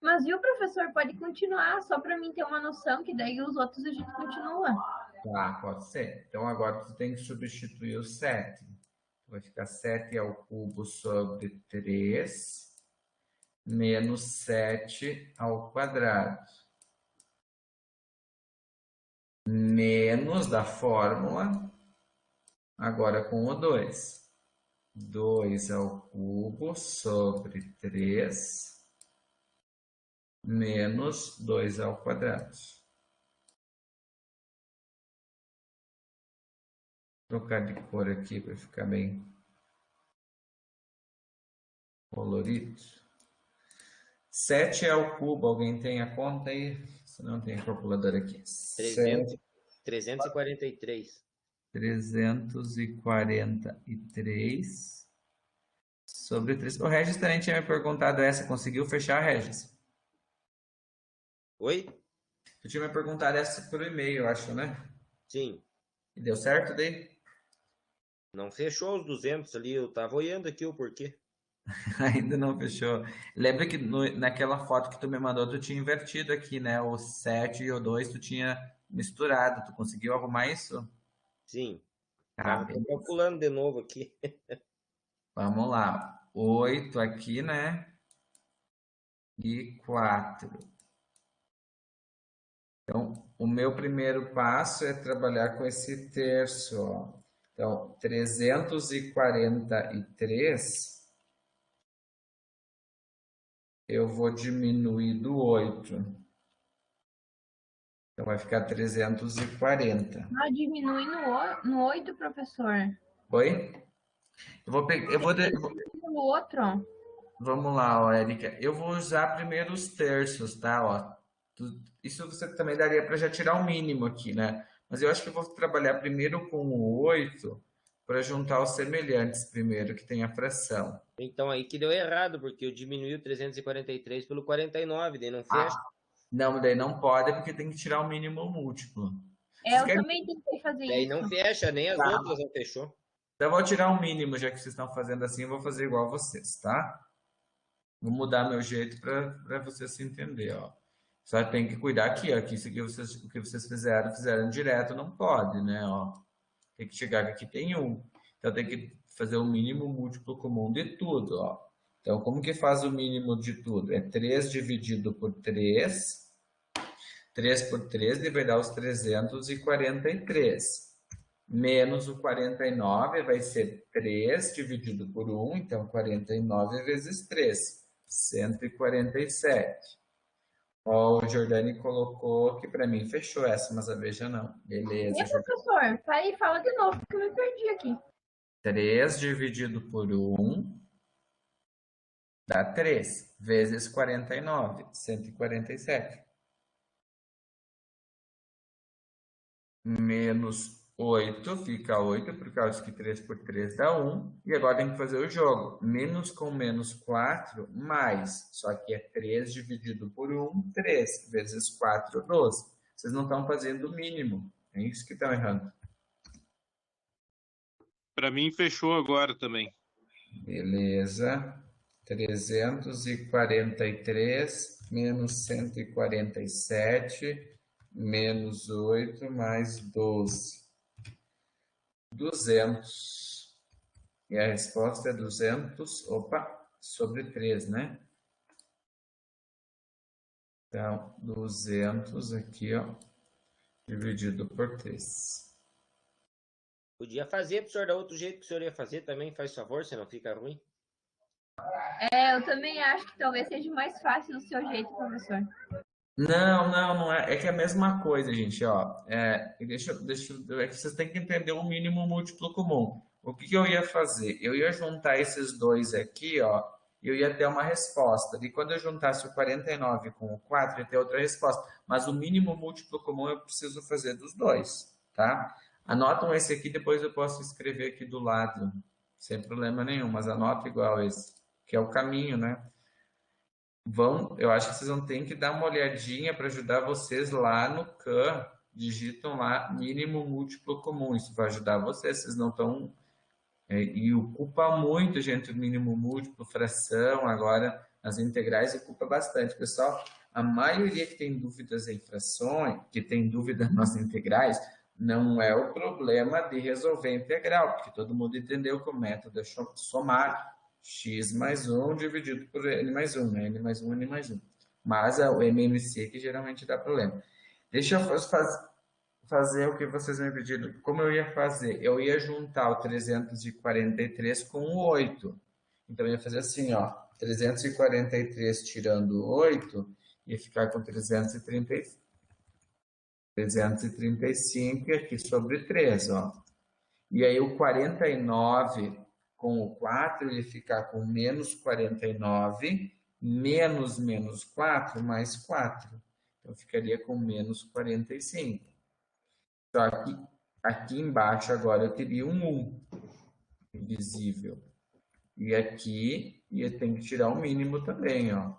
Mas viu, professor, pode continuar, só para mim ter uma noção, que daí os outros a gente continua. Tá, pode ser. Então agora tu tem que substituir o 7. Vai ficar 7 ao cubo sobre 3 menos 7 ao quadrado. Menos da fórmula, agora com o 2. 2 ao cubo sobre 3 menos 2 ao quadrado. Vou trocar de cor aqui para ficar bem colorido. 7 ao cubo, alguém tem a conta aí? Se não tem a calculadora aqui. 343. 343 sobre 3. O Regis também tinha me perguntado essa. Conseguiu fechar, Regis? Oi? Tu tinha me perguntado essa por e-mail, eu acho, né? Sim. E deu certo daí? Não fechou os 200 ali, eu tava olhando aqui o porquê. Ainda não fechou. Lembra que naquela foto que tu me mandou, tu tinha invertido aqui, né? O 7 e o 2 tu tinha misturado. Tu conseguiu arrumar isso? Sim. Ah, Tava calculando de novo aqui. vamos lá. 8 aqui, né? E 4. Então, o meu primeiro passo é trabalhar com esse terço, ó. Então, 343, eu vou diminuir do 8. Então, vai ficar 340. Ah, diminui no 8, professor. Oi? No outro. Vamos lá, ó, Érica. Eu vou usar primeiro os terços, tá? Ó, isso você também daria para já tirar o mínimo aqui, né? Mas eu acho que eu vou trabalhar primeiro com o 8 para juntar os semelhantes primeiro, que tem a fração. Então aí que deu errado, porque eu diminui o 343 pelo 49, daí não fecha. Não, daí não pode, porque tem que tirar o mínimo múltiplo. Eu também tentei fazer Daí isso. não fecha, nem as outras não fechou. Então eu vou tirar o mínimo, já que vocês estão fazendo assim, eu vou fazer igual a vocês, tá? Vou mudar meu jeito para vocês se entender, ó. Só tem que cuidar aqui, ó, que isso que o que vocês fizeram direto, não pode, né, ó. Tem que chegar que aqui tem 1. Então tem que fazer o mínimo múltiplo comum de tudo, ó. Então como que faz o mínimo de tudo? É 3 dividido por 3. 3 por 3 vai dar os 343. Menos o 49 vai ser 3 dividido por 1, então 49 vezes 3. 147. Ó, o Jordani colocou que para mim fechou essa, mas a Veja não. Beleza. Professor, aí fala de novo, porque eu me perdi aqui. 3 dividido por 1 dá 3, vezes 49, 147. Menos 8, fica 8, por causa que 3 por 3 dá 1. E agora tem que fazer o jogo. Menos com menos 4, mais. Só que é 3 dividido por 1, 3. Vezes 4, 12. Vocês não estão fazendo o mínimo. É isso que estão errando. Para mim, fechou agora também. Beleza. 343 menos 147 menos 8 mais 12. 200. E a resposta é 200, sobre 3, né? Então, 200 aqui, ó, dividido por 3. Podia fazer, professor, da outro jeito que o senhor ia fazer também, faz favor, se não fica ruim. Eu também acho que talvez seja mais fácil do seu jeito, professor. Não é. É que é a mesma coisa, gente, ó. É que vocês têm que entender o mínimo múltiplo comum. O que eu ia fazer? Eu ia juntar esses dois aqui, ó, e eu ia ter uma resposta. E quando eu juntasse o 49 com o 4, eu ia ter outra resposta. Mas o mínimo múltiplo comum eu preciso fazer dos dois, tá? Anotam esse aqui, depois eu posso escrever aqui do lado, sem problema nenhum, mas anota igual esse, que é o caminho, né? Eu acho que vocês vão ter que dar uma olhadinha para ajudar vocês lá no CAN. Digitam lá mínimo múltiplo comum. Isso vai ajudar vocês. Vocês não estão E ocupa muito, gente, o mínimo múltiplo, fração, agora as integrais ocupa bastante. Pessoal, a maioria que tem dúvidas em frações, que tem dúvida nas integrais, não é o problema de resolver integral, porque todo mundo entendeu que o método é somar x mais 1 dividido por n mais 1, né? N mais 1, n mais 1. Mas é o MMC que geralmente dá problema. Deixa eu fazer o que vocês me pediram. Como eu ia fazer? Eu ia juntar o 343 com o 8. Então, eu ia fazer assim, ó. 343 tirando o 8, ia ficar com 335 aqui sobre 3, ó. E aí o 49 com o 4, ia ficar com menos 49, menos 4, mais 4. Então, ficaria com menos 45. Só que aqui embaixo agora eu teria um 1 invisível. E aqui ia ter que tirar o mínimo também, ó.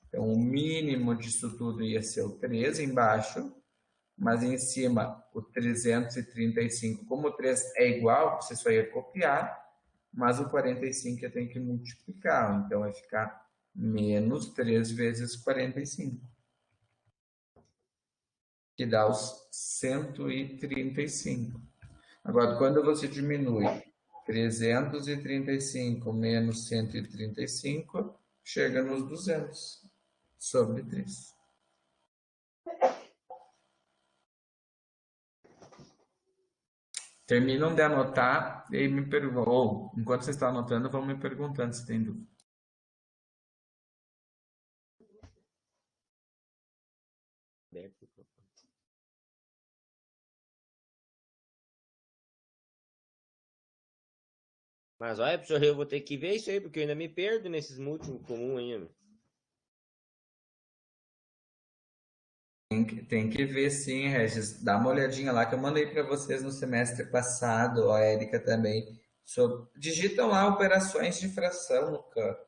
Então, o mínimo disso tudo ia ser o 3 embaixo, mas em cima o 335. Como o 3 é igual, você só ia copiar, mas o 45 eu tenho que multiplicar. Então, vai ficar menos 3 vezes 45. Que dá os 135. Agora, quando você diminui 335 menos 135, chega nos 200 sobre 3. Terminam de anotar e me perguntam, ou enquanto vocês estão anotando, vão me perguntando se tem dúvida. Mas olha, professor, eu vou ter que ver isso aí, porque eu ainda me perdo nesses múltiplos comuns ainda. Tem que ver sim, Regis. Dá uma olhadinha lá que eu mandei para vocês no semestre passado, a Érica também. Digitam lá operações de fração no campo.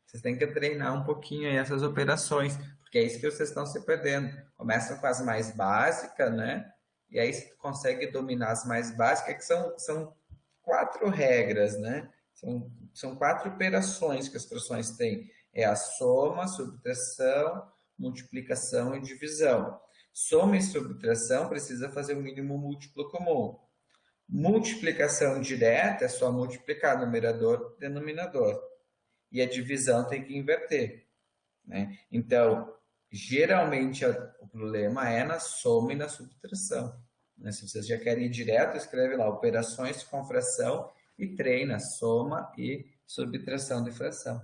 Vocês têm que treinar um pouquinho aí essas operações, porque é isso que vocês estão se perdendo. Começam com as mais básicas, né? E aí você consegue dominar as mais básicas, que são 4 regras, né? São 4 operações que as frações têm. É a soma, subtração, multiplicação e divisão. Soma e subtração precisa fazer o mínimo múltiplo comum. Multiplicação direta é só multiplicar numerador e denominador. E a divisão tem que inverter, né? Então, geralmente o problema é na soma e na subtração, né? Se vocês já querem ir direto, escreve lá operações com fração e treina soma e subtração de fração.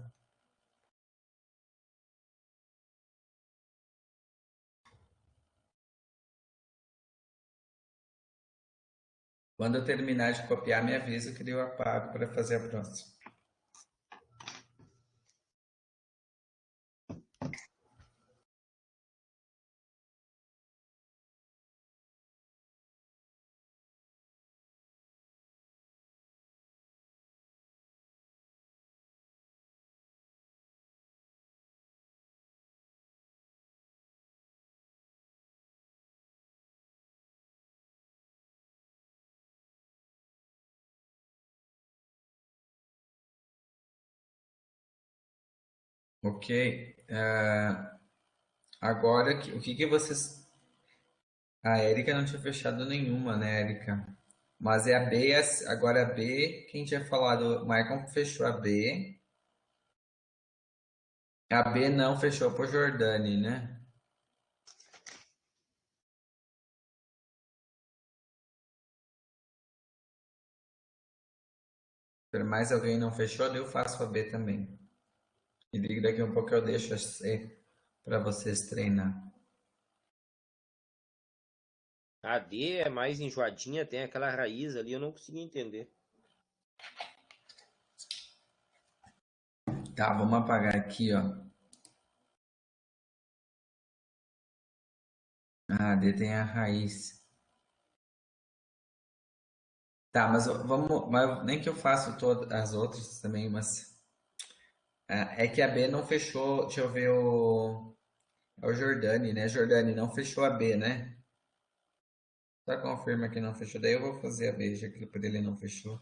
Quando eu terminar de copiar, me avisa que eu apago para fazer a próxima. Ok. Agora, o que vocês... A Érica não tinha fechado nenhuma, né, Érica? Mas é a B, agora a B, quem tinha falado? O Maicon fechou a B. A B não fechou por Jordani, né? Se mais alguém não fechou, daí eu faço a B também. E ligo daqui um pouco eu deixo a C para vocês treinar. A D é mais enjoadinha, tem aquela raiz ali, eu não consegui entender. Tá, vamos apagar aqui, ó. Ah, D tem a raiz. Tá, mas vamos, mas nem que eu faça todas as outras também, mas é que a B não fechou. Deixa eu ver é o Jordani, né? Jordani não fechou a B, né? Só confirma que não fechou. Daí eu vou fazer a B, já que ele não fechou.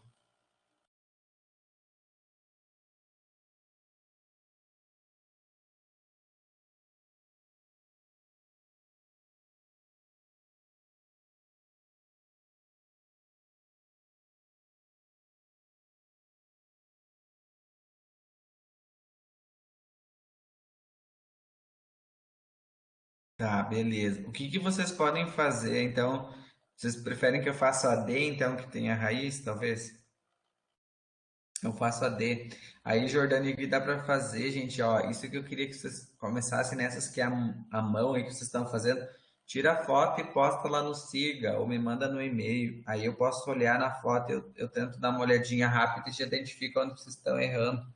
Tá, beleza. O que que vocês podem fazer, então? Vocês preferem que eu faça a D, então, que tenha raiz, talvez? Eu faço a D. Aí, Jordânia, o que dá para fazer, gente? Ó, isso que eu queria que vocês começassem nessas que é a mão aí que vocês estão fazendo. Tira a foto e posta lá no Siga, ou me manda no e-mail. Aí eu posso olhar na foto, eu tento dar uma olhadinha rápida e já identifico onde vocês estão errando,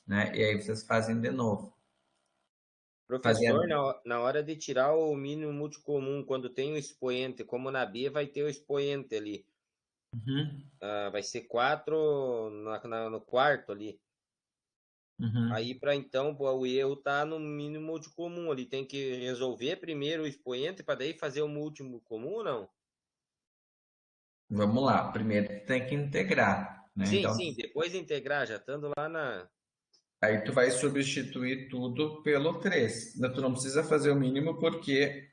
né? E aí vocês fazem de novo. Professor, Fazendo. na hora de tirar o mínimo multicomum, quando tem o expoente, como na B vai ter o expoente ali, Uhum, vai ser 4 no quarto ali. uhum. Aí para então o erro tá no mínimo multicomum ali. Tem que resolver primeiro o expoente para daí fazer o múltiplo comum ou não? Vamos lá. Primeiro tem que integrar, né? Sim, Então, sim, depois de integrar, já estando lá na. aí tu vai substituir tudo pelo 3. Tu não precisa fazer o mínimo porque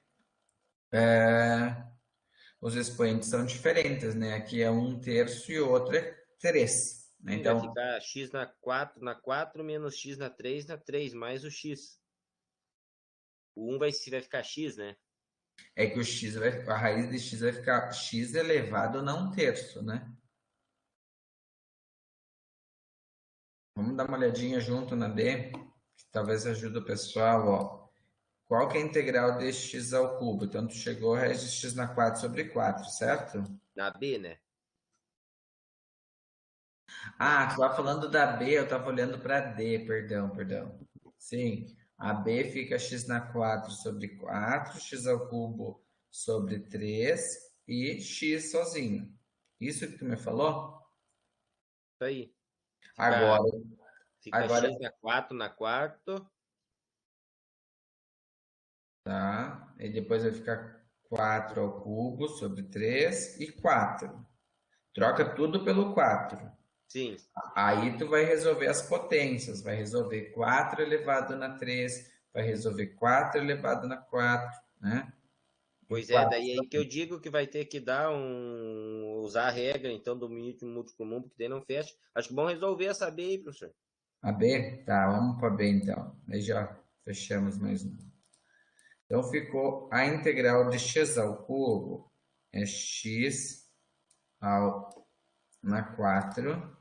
os expoentes são diferentes, né? Aqui é 1/3 e o outro é 3, né? Sim, vai Então, ficar x na 4 menos x na 3 mais o x. O 1 vai ficar x, né? é que a raiz de x vai ficar x elevado a 1/3, né? Vamos dar uma olhadinha junto na D, que talvez ajude o pessoal, ó. Qual que é a integral de x ao cubo? Então, tu chegou a raiz de x na 4 sobre 4, certo? Na B, né? Ah, tu estava falando da B, eu estava olhando para D, perdão, perdão. Sim, a B fica x na 4 sobre 4, x ao cubo sobre 3 e x sozinho. Isso que tu me falou? Isso aí. Fica, Agora, fica agora, x na 4 na quarto. tá? E depois vai ficar 4 ao cubo sobre 3 e 4. Troca tudo pelo 4. Sim. Aí tu vai resolver as potências, vai resolver 4 elevado na 3, vai resolver 4 elevado na 4, né? E Pois é, 4 daí aí que eu digo que vai ter que usar a regra então do mínimo multicomum, porque daí não fecha. Acho que é bom resolver essa B aí, professor. a B? Tá, vamos para B então. Aí já fechamos mais um. Então ficou a integral de x ao cubo é x na 4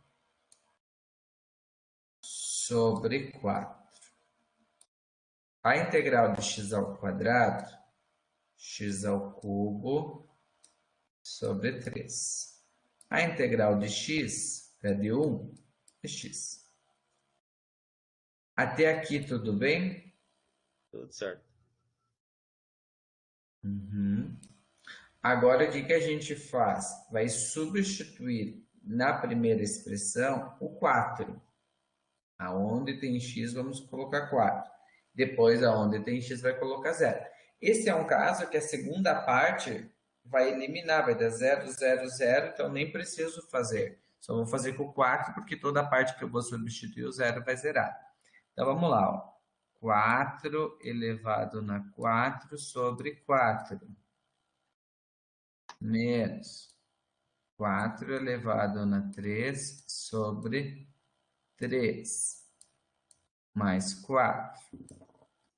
sobre 4. A integral de x ao quadrado, x ao cubo sobre 3. A integral de x é de 1 é x. Até aqui tudo bem? Tudo certo. Uhum. Agora o que a gente faz? Vai substituir na primeira expressão o 4. Aonde tem x, vamos colocar 4. Depois, aonde tem x, vai colocar 0. Esse é um caso que a segunda parte vai eliminar, vai dar 0, 0, 0, então nem preciso fazer. Só vou fazer com o 4, porque toda a parte que eu vou substituir o 0 vai zerar. Então, vamos lá. Ó. 4 elevado na 4 sobre 4. Menos 4 elevado na 3 sobre 3. Mais 4.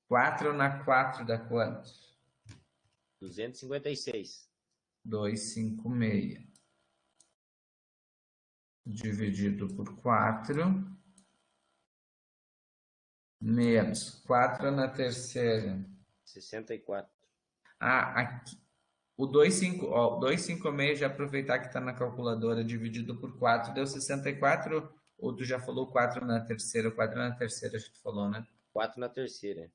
4 na 4 dá quanto? 256. 256. Dividido por 4. Menos 4 na terceira. 64. Ah, aqui. O 256, já aproveitar que está na calculadora, dividido por 4, deu 64. Ou tu já falou 4 na terceira? 4 na terceira, acho que tu falou, né? 4 na terceira.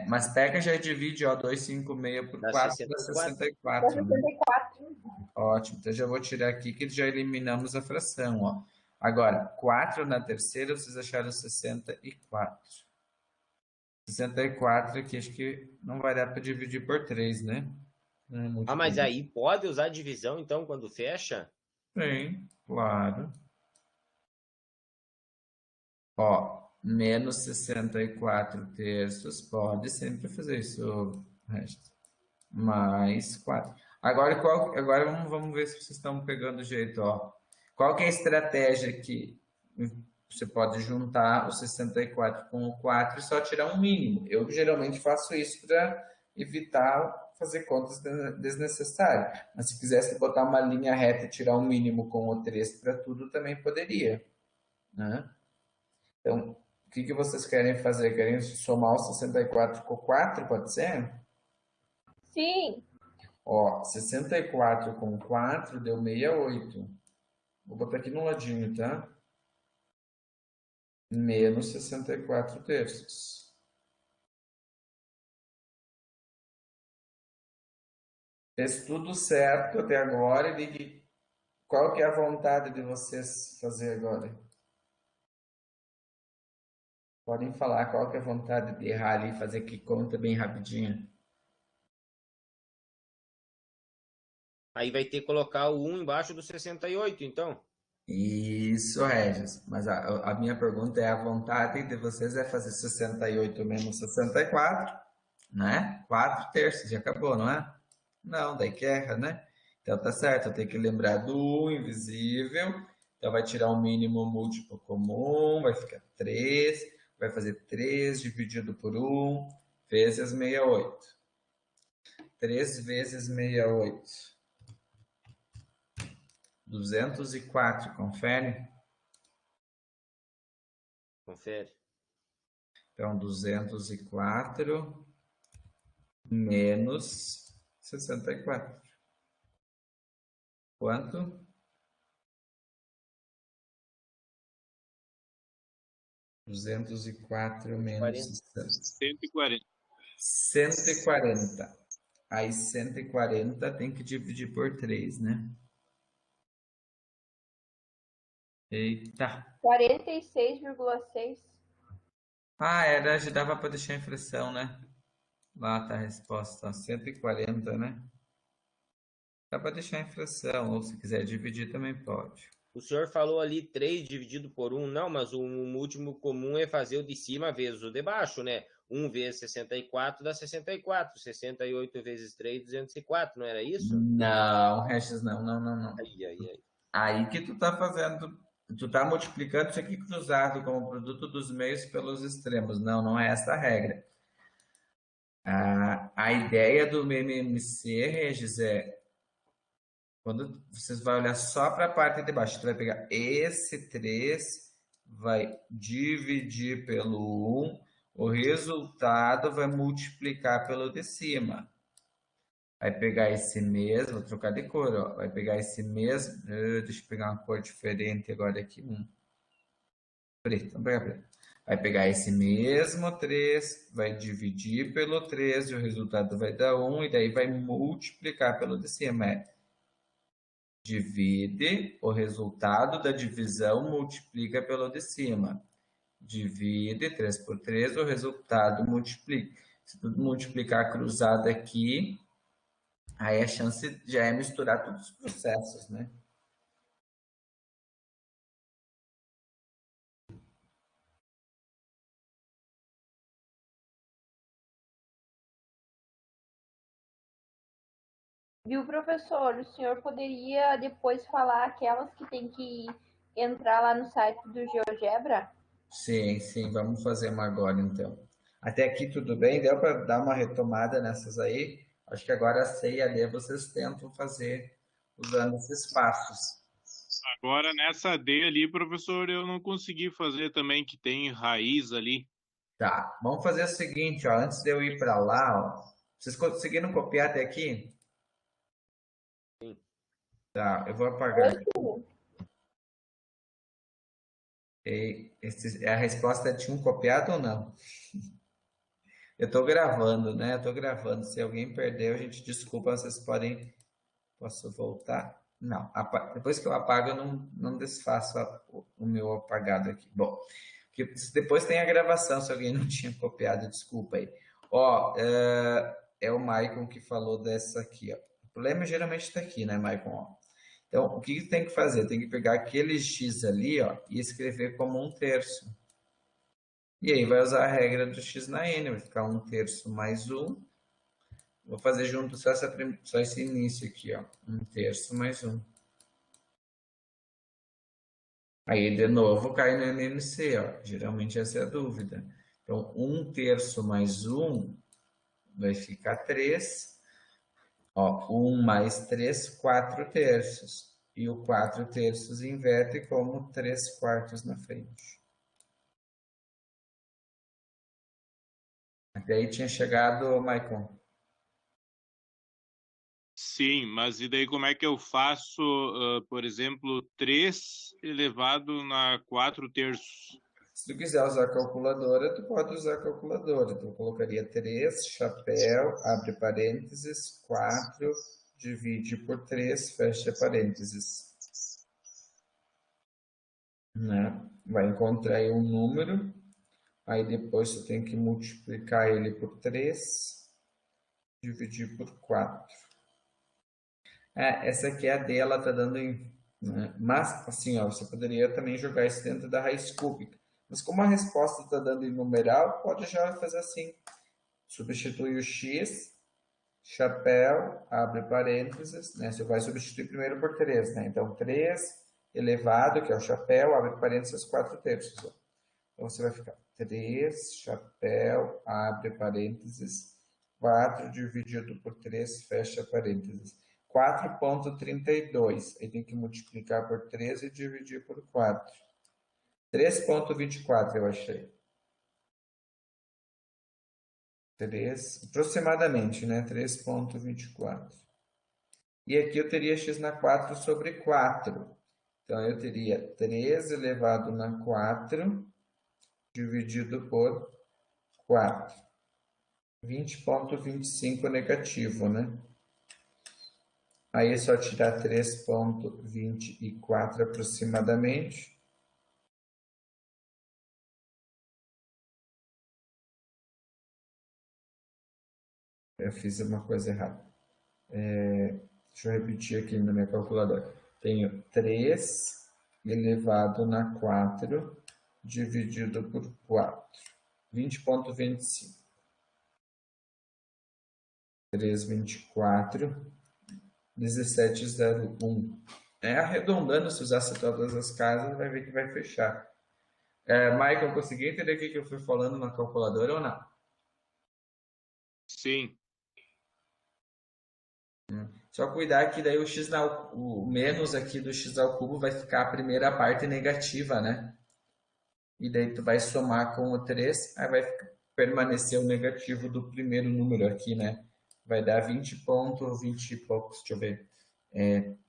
Mas pega e já divide, ó, 256 por Dá 4 dá 64. 64, né? 64. Ótimo, então já vou tirar aqui que já eliminamos a fração, ó. Agora, 4 na terceira, vocês acharam 64. 64 aqui, acho que não vai dar para dividir por 3, né? Não é muito Mas comum. aí pode usar divisão, então, quando fecha? Sim, claro. Ó, menos 64 terços, pode sempre fazer isso, resto. Mais 4. Agora vamos ver se vocês estão pegando o jeito, ó. Qual que é a estratégia que você pode juntar o 64 com o 4 e só tirar um mínimo? Eu geralmente faço isso para evitar fazer contas desnecessárias. Mas se quisesse botar uma linha reta e tirar um mínimo com o 3 para tudo, também poderia, né? Então, o que vocês querem fazer? Querem somar o 64 com o 4, pode ser? Sim. Ó, 64 com 4 deu 68. Vou botar aqui no ladinho, tá? Menos 64 terços. Fez tudo certo até agora. E qual que é a vontade de vocês fazer agora? Podem falar qual que é a vontade de errar ali e fazer que conta bem rapidinho. Aí vai ter que colocar o 1 embaixo do 68, então. Isso, Regis. Mas a minha pergunta é: a vontade de vocês é fazer 68 menos 64, né? 4 terços, já acabou, não é? Não, daí que erra, né? Então tá certo, eu tenho que lembrar do invisível. Então vai tirar o mínimo múltiplo comum, vai ficar 3, vai fazer 3 dividido por 1 vezes 68. 3 vezes 68. 204, confere? Confere. Então, 204 menos 64. Quanto? 204 menos 140. 140. Aí 140 tem que dividir por 3, né? Eita. 46,6. Ah, era, já dava para deixar em fração, né? Lá tá a resposta, ó, 140, né? Dá para deixar em fração, ou se quiser dividir também pode. O senhor falou ali 3 dividido por 1. Não, mas o múltiplo comum é fazer o de cima vezes o de baixo, né? 1 vezes 64 dá 64. 68 vezes 3, 204, não era isso? Não, Regis, não. Ai. Aí que tu tá fazendo, tu tá multiplicando isso aqui cruzado como produto dos meios pelos extremos. Não é essa a regra. A ideia do MMC, Regis, é quando vocês vão olhar só para a parte de baixo, tu vai pegar esse 3, vai dividir pelo 1, o resultado vai multiplicar pelo de cima. Vai pegar esse mesmo, vou trocar de cor, ó. Vai pegar esse mesmo, deixa eu pegar uma cor diferente agora aqui, preto, vamos pegar preto. Vai pegar esse mesmo 3, vai dividir pelo 3, e o resultado vai dar 1, e daí vai multiplicar pelo de cima. Divide, o resultado da divisão multiplica pelo de cima. Divide 3 por 3, o resultado multiplica. Se tudo multiplicar cruzado aqui, aí a chance já é misturar todos os processos, né? Viu, professor? O senhor poderia depois falar aquelas que tem que entrar lá no site do GeoGebra? Sim, vamos fazer uma agora então. Até aqui tudo bem? Deu para dar uma retomada nessas aí? Acho que agora a C e a D vocês tentam fazer usando esses passos. Agora, nessa D ali, professor, eu não consegui fazer também, que tem raiz ali. Tá, vamos fazer o seguinte, ó, antes de eu ir para lá, ó, vocês conseguiram copiar até aqui? Sim. Tá, eu vou apagar aqui. A resposta é: tinha um copiado ou não? Eu estou gravando, né? Eu estou gravando. Se alguém perdeu, a gente desculpa, vocês podem. Posso voltar? Não. Depois que eu apago, eu não desfaço o meu apagado aqui. Bom, depois tem a gravação, se alguém não tinha copiado, desculpa aí. Ó, é o Maicon que falou dessa aqui, ó. O problema geralmente está aqui, né, Maicon? Ó. Então, o que tem que fazer? Tem que pegar aquele X ali, ó, e escrever como 1/3. E aí vai usar a regra do X na N, vai ficar 1/3 mais 1. Vou fazer junto só esse início aqui, ó. 1/3 mais 1. Aí, de novo, cai no MMC, ó. Geralmente essa é a dúvida. Então, 1/3 mais 1 vai ficar 3. Ó, 1 mais 3, 4 terços. E o 4 terços inverte como 3 quartos na frente. Até aí tinha chegado, Maicon? Sim, mas e daí como é que eu faço, por exemplo, 3 elevado na 4 terços? Se tu quiser usar a calculadora, tu pode usar a calculadora. Então, eu colocaria 3, chapéu, abre parênteses, 4, divide por 3, fecha parênteses. Né? Vai encontrar aí um número, aí depois tu tem que multiplicar ele por 3, dividir por 4. Essa aqui é a D, ela tá dando em... Né? Mas, assim, ó, você poderia também jogar isso dentro da raiz cúbica. Mas como a resposta está dando em numeral, pode já fazer assim. Substitui o x, chapéu, abre parênteses, né? Você vai substituir primeiro por 3, né? Então, 3 elevado, que é o chapéu, abre parênteses, 4 terços. Ó. Então, você vai ficar 3, chapéu, abre parênteses, 4 dividido por 3, fecha parênteses. 4,32. Aí tem que multiplicar por 3 e dividir por 4. 3,24 eu achei. 3, aproximadamente, né? 3,24. E aqui eu teria x na 4 sobre 4. Então, eu teria 3 elevado na 4 dividido por 4. 20,25 negativo, né? Aí é só tirar 3,24 aproximadamente. Eu fiz uma coisa errada. Deixa eu repetir aqui na minha calculadora. Tenho 3 elevado na 4 dividido por 4. 20,25. 3,24. 17,01. Arredondando, se usasse todas as casas, vai ver que vai fechar. Michael, consegui entender o que eu fui falando na calculadora ou não? Sim. Só cuidar que daí o menos aqui do x ao cubo vai ficar a primeira parte negativa, né? E daí tu vai somar com o 3, aí vai permanecer o negativo do primeiro número aqui, né? Vai dar 20 e poucos, deixa eu ver.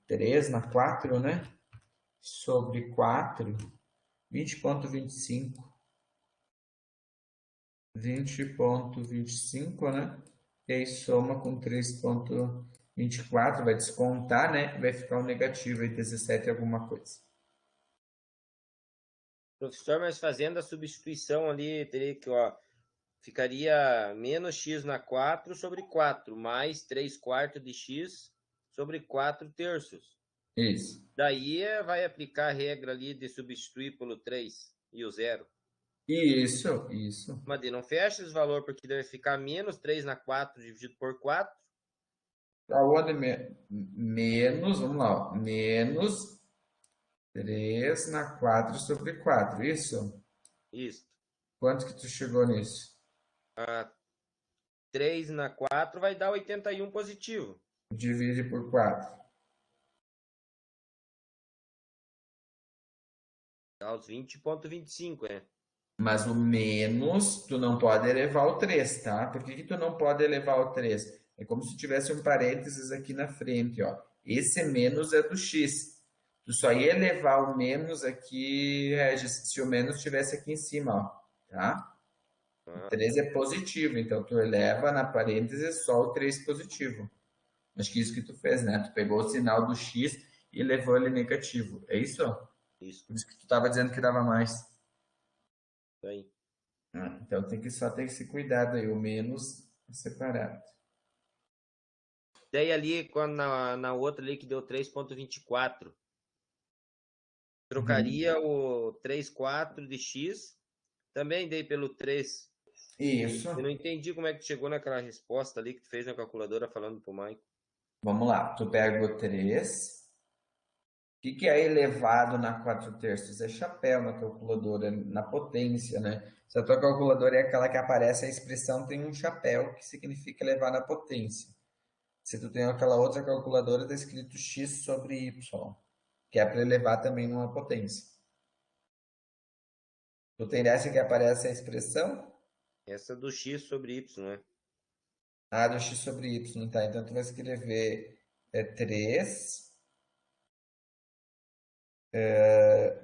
3 na 4, né? Sobre 4, 20,25. 20,25, né? E aí soma com 3,24, vai descontar, né? Vai ficar um negativo aí, 17 alguma coisa. Professor, mas fazendo a substituição ali, teria que, ó, ficaria menos x na 4 sobre 4, mais 3 quartos de x sobre 4 terços. Isso. Daí vai aplicar a regra ali de substituir pelo 3 e o 0. Isso. Mas não fecha esse valor, porque deve ficar menos 3 na 4 dividido por 4. Aonde menos, vamos lá, ó, menos 3 na 4 sobre 4, isso? Isso. Quanto que tu chegou nisso? 3 na 4 vai dar 81 positivo. Divide por 4. Dá os 20,25, né? Mas o menos, tu não pode elevar o 3, tá? Por que tu não pode elevar o 3? É como se tivesse um parênteses aqui na frente, ó. Esse menos é do x. Tu só ia elevar o menos aqui, Regis, se o menos estivesse aqui em cima, ó. Tá? O 3 é positivo, então tu eleva na parêntese só o 3 positivo. Acho que isso que tu fez, né? Tu pegou o sinal do x e elevou ele negativo. É isso? Isso. Por isso que tu estava dizendo que dava mais. Isso aí. Então tem que só ter esse cuidado aí, o menos separado. Daí ali, quando na outra ali que deu 3,24, trocaria o 3,4 de x, também dei pelo 3. Isso. Eu não entendi como é que tu chegou naquela resposta ali que tu fez na calculadora falando pro Mike. Vamos lá, tu pega o 3. O que é elevado na 4 terços? É chapéu na calculadora, na potência, né? Se a tua calculadora é aquela que aparece a expressão, tem um chapéu, que significa elevar na potência. Se tu tem aquela outra calculadora, está escrito x sobre y, que é para elevar também numa potência. Tu tem essa que aparece a expressão? Essa do x sobre y, né? Ah, do x sobre y, tá. Então tu vai escrever 3,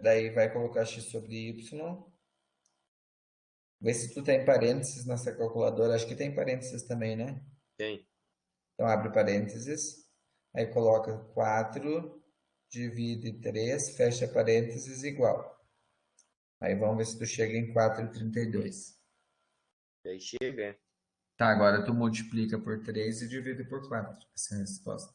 daí vai colocar x sobre y. Vê se tu tem parênteses nessa calculadora. Acho que tem parênteses também, né? Tem. Então abre parênteses, aí coloca 4, divide 3, fecha parênteses, igual. Aí vamos ver se tu chega em 4,32. Aí chega, é. Tá, agora tu multiplica por 3 e divide por 4. Essa é a resposta.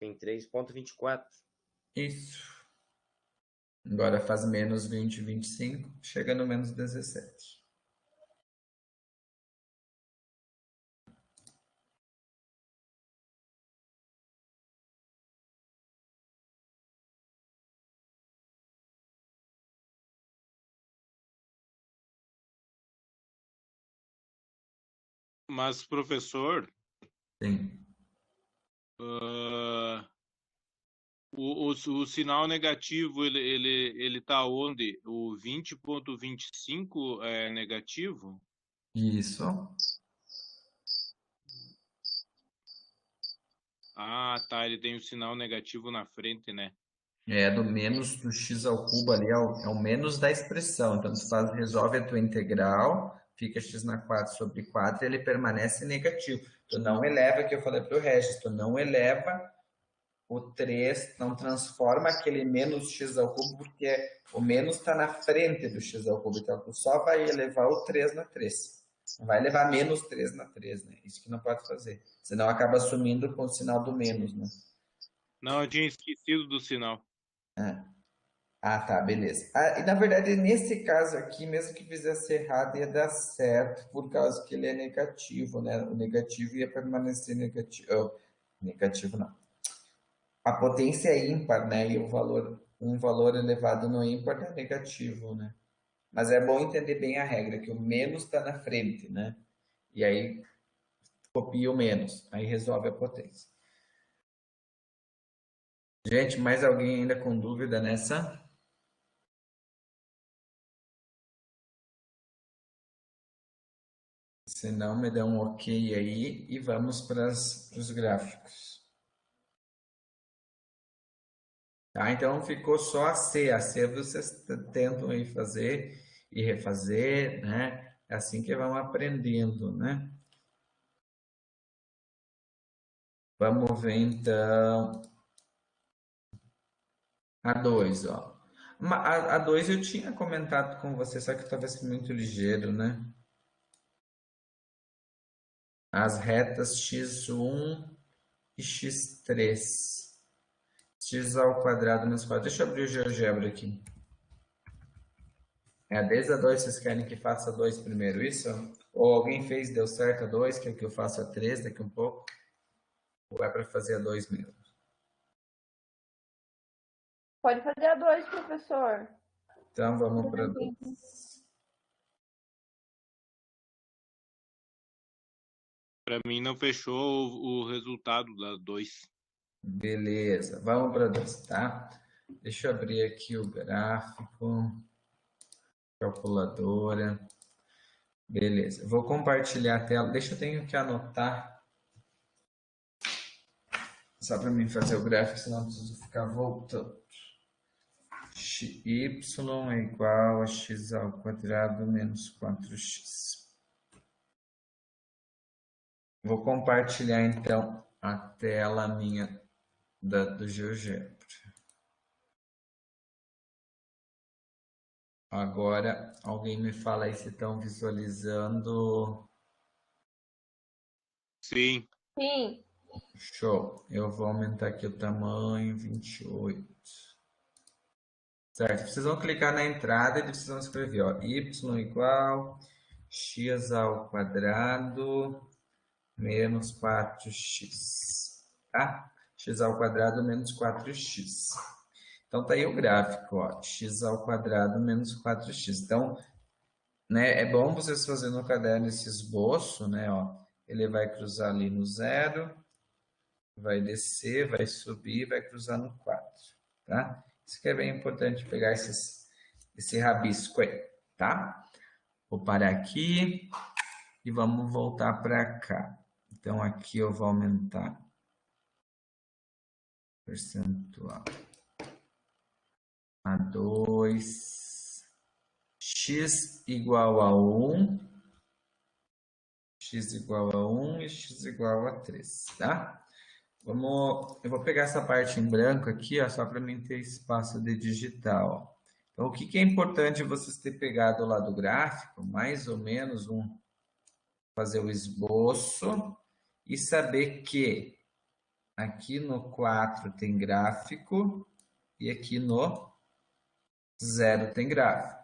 Tem 3,24. Isso. Agora faz menos 20, 25, chega no menos 17. Mas, professor, Sim. o sinal negativo, ele tá onde? O 20,25 é negativo? Isso. Ah, tá, ele tem o sinal negativo na frente, né? É do menos do x ao cubo ali, é o menos da expressão. Então, resolve a tua integral, fica x na 4 sobre 4 e ele permanece negativo. Tu não eleva, que eu falei para o Regis, tu não eleva o 3, não transforma aquele menos x ao cubo, porque o menos está na frente do x ao cubo. Então, tu só vai elevar o 3 na 3. Não vai levar menos 3 na 3, né? Isso que não pode fazer. Senão acaba sumindo com o sinal do menos, né? Não, eu tinha esquecido do sinal. Ah, tá, beleza. Ah, e na verdade, nesse caso aqui, mesmo que fizesse errado, ia dar certo, por causa que ele é negativo, né? O negativo ia permanecer negativo. Oh, negativo não. A potência é ímpar, né? E um valor elevado no ímpar é negativo, né? Mas é bom entender bem a regra, que o menos está na frente, né? E aí copia o menos, aí resolve a potência. Gente, mais alguém ainda com dúvida nessa? Se não, me dá um ok aí e vamos para os gráficos. Tá, então ficou só a C. A C vocês tentam aí fazer e refazer, né? É assim que vão aprendendo, né? Vamos ver então a 2, ó. A 2 eu tinha comentado com você, só que talvez muito ligeiro, né? As retas x1 e x3. X ao quadrado menos 4. Deixa eu abrir o GeoGebra aqui. Desde a 2 vocês querem que faça 2 primeiro, isso? Ou alguém fez, deu certo a 2, quer que eu faça a 3 daqui um pouco? Ou é para fazer a 2 mesmo? Pode fazer a 2, professor. Então vamos para 2. Para mim não fechou o resultado da 2. Beleza, vamos para 2, tá? Deixa eu abrir aqui o gráfico. Calculadora. Beleza, vou compartilhar a tela. Deixa eu tenho que anotar. Só para mim fazer o gráfico, senão eu preciso ficar voltando. Y é igual a x ao quadrado menos 4x. Vou compartilhar então a tela minha do GeoGebra. Agora, alguém me fala aí se estão visualizando. Sim. Sim. Show. Eu vou aumentar aqui o tamanho, 28. Certo, vocês vão clicar na entrada e vocês vão escrever, ó, y igual x ao quadrado menos 4x, tá? X ao quadrado menos 4x. Então, tá aí o gráfico, ó, x ao quadrado menos 4x. Então, né, é bom vocês fazerem no caderno esse esboço, né, ó. Ele vai cruzar ali no 0, vai descer, vai subir, vai cruzar no 4, tá? Isso que é bem importante pegar esse rabisco aí, tá? Vou parar aqui e vamos voltar para cá. Então, aqui eu vou aumentar percentual a 2, x igual a 1, x igual a 1 e x igual a 3, tá? Eu vou pegar essa parte em branco aqui, ó, só para mim ter espaço de digitar, ó. Então, o que é importante vocês terem pegado lá do gráfico, mais ou menos fazer o esboço e saber que aqui no 4 tem gráfico e aqui no 0 tem gráfico.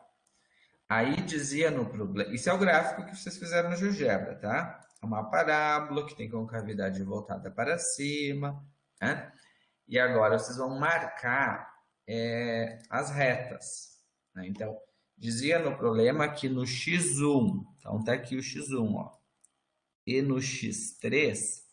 Aí dizia no problema, isso é o gráfico que vocês fizeram no GeoGebra, tá? É uma parábola que tem concavidade voltada para cima, né? E agora vocês vão marcar as retas, né? Então, dizia no problema que no x1, então tá aqui o x1, ó, e no x3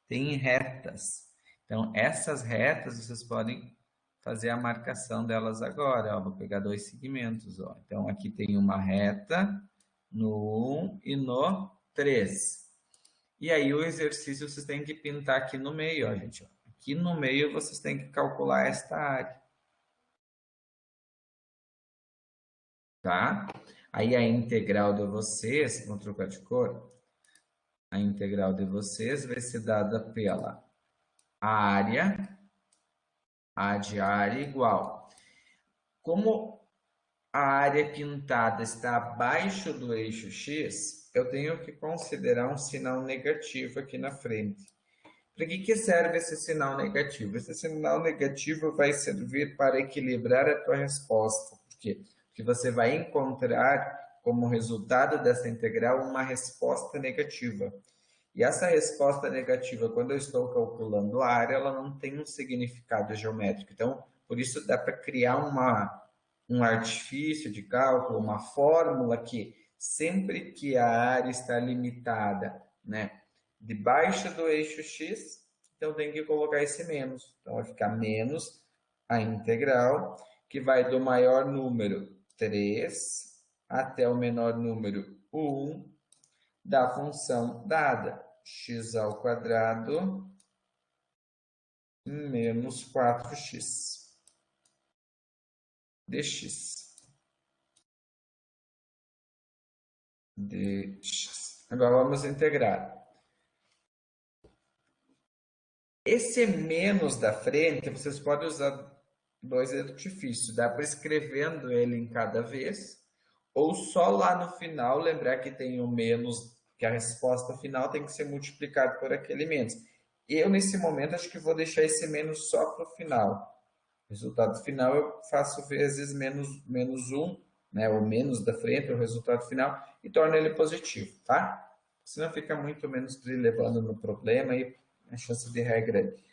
tem retas. Então, essas retas vocês podem fazer a marcação delas agora, ó. Vou pegar 2 segmentos, ó. Então, aqui tem uma reta no 1 e no 3. E aí, o exercício vocês têm que pintar aqui no meio, ó, gente. Aqui no meio, vocês têm que calcular esta área. Tá? Aí, a integral de vocês, vamos trocar de cor. A integral de vocês vai ser dada pela área, A de área igual. Como a área pintada está abaixo do eixo X, eu tenho que considerar um sinal negativo aqui na frente. Para que serve esse sinal negativo? Esse sinal negativo vai servir para equilibrar a tua resposta. Por quê? Porque você vai encontrar como resultado dessa integral uma resposta negativa. E essa resposta negativa, quando eu estou calculando a área, ela não tem um significado geométrico. Então, por isso dá para criar um artifício de cálculo, uma fórmula que sempre que a área está limitada, né, debaixo do eixo X, então tem que colocar esse menos. Então vai ficar menos a integral, que vai do maior número 3 até o menor número 1, da função dada, x ao quadrado menos 4x dx. Agora vamos integrar. Esse menos da frente, vocês podem usar dois artifícios. Dá para escrevendo ele em cada vez, ou só lá no final lembrar que tem o menos, que a resposta final tem que ser multiplicado por aquele menos. Eu, nesse momento, acho que vou deixar esse menos só para o final. O resultado final eu faço vezes menos 1, né, o menos da frente, o resultado final, e torno ele positivo, tá? Senão fica muito menos levando no problema e a chance de errar é grande.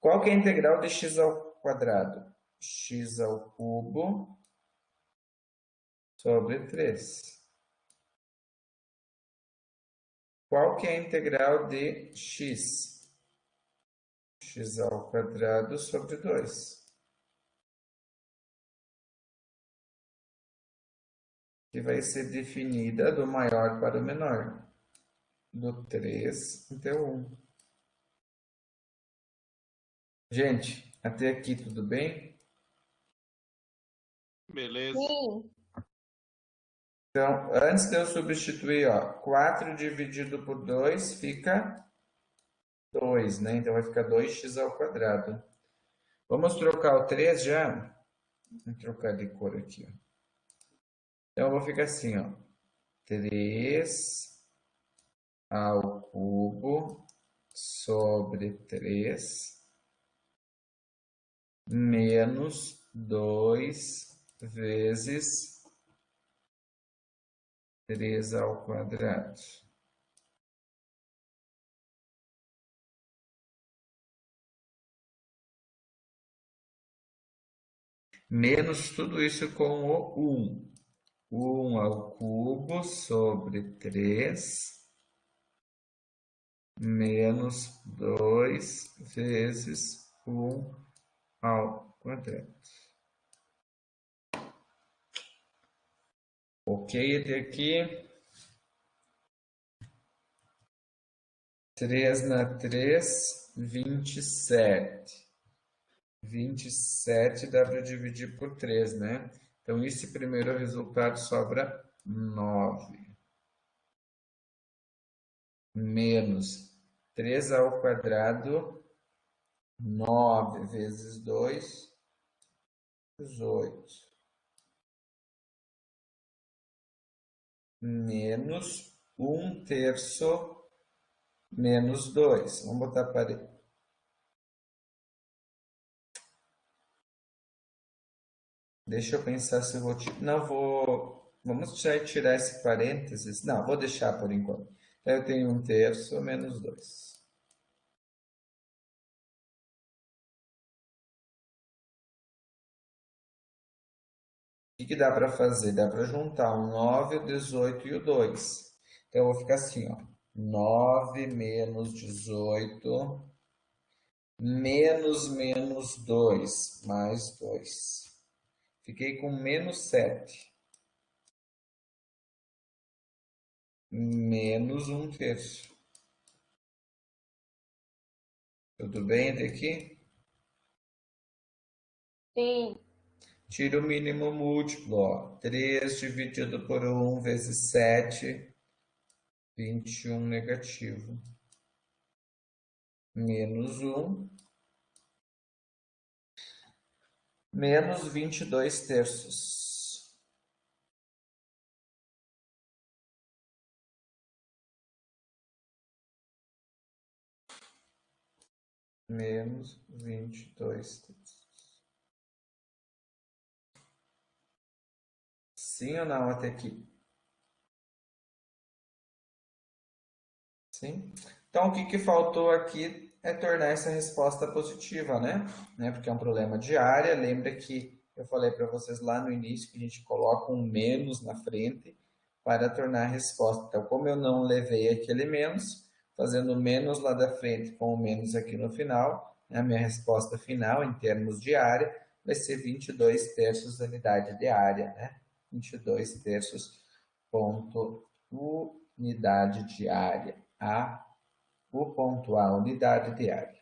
Qual que é a integral de x ao quadrado? X ao cubo sobre 3. Qual que é a integral de x? X ao quadrado sobre 2. Que vai ser definida do maior para o menor. Do 3 até o 1. Gente, até aqui tudo bem? Beleza. Sim. Então, antes de eu substituir, ó, 4 dividido por 2 fica 2, né? Então vai ficar 2x ao quadrado. Vamos trocar o 3 já? Vou trocar de cor aqui, ó. Então eu vou ficar assim, ó. 3 ao cubo sobre 3 menos 2 vezes 3 ao quadrado. menos tudo isso com o 1. 1 ao cubo sobre 3 menos 2 vezes 1 ao quadrado. Ok, até aqui. 3 na 3, 27. 27 dá para dividir por 3, né? Então, esse primeiro resultado sobra 9. Menos 3 ao quadrado, 9 vezes 2, 18. Menos 1/3 menos 2. Vamos botar para... Deixa eu pensar se eu vou... Não, vou... Vamos tirar esse parênteses. Não, vou deixar por enquanto. Então, eu tenho 1/3 menos 2. O que dá para fazer? Dá para juntar o 9, o 18 e o 2. Então, eu vou ficar assim, ó. 9 menos 18 menos 2 mais 2. Fiquei com menos 7. Menos 1/3. Tudo bem até aqui? Sim. Tira o mínimo múltiplo, ó. 3 dividido por 1 vezes 7, 21 negativo. Menos 1, menos 22/3. Menos 22/3. Sim ou não até aqui? Sim? Então, o que faltou aqui é tornar essa resposta positiva, né? Porque é um problema de área. Lembra que eu falei para vocês lá no início que a gente coloca um menos na frente para tornar a resposta. Então, como eu não levei aquele menos, fazendo menos lá da frente com o menos aqui no final, a minha resposta final, em termos de área, vai ser 22/3 unidade de área, né? 22/3 ponto unidade de área. O ponto A, unidade de área.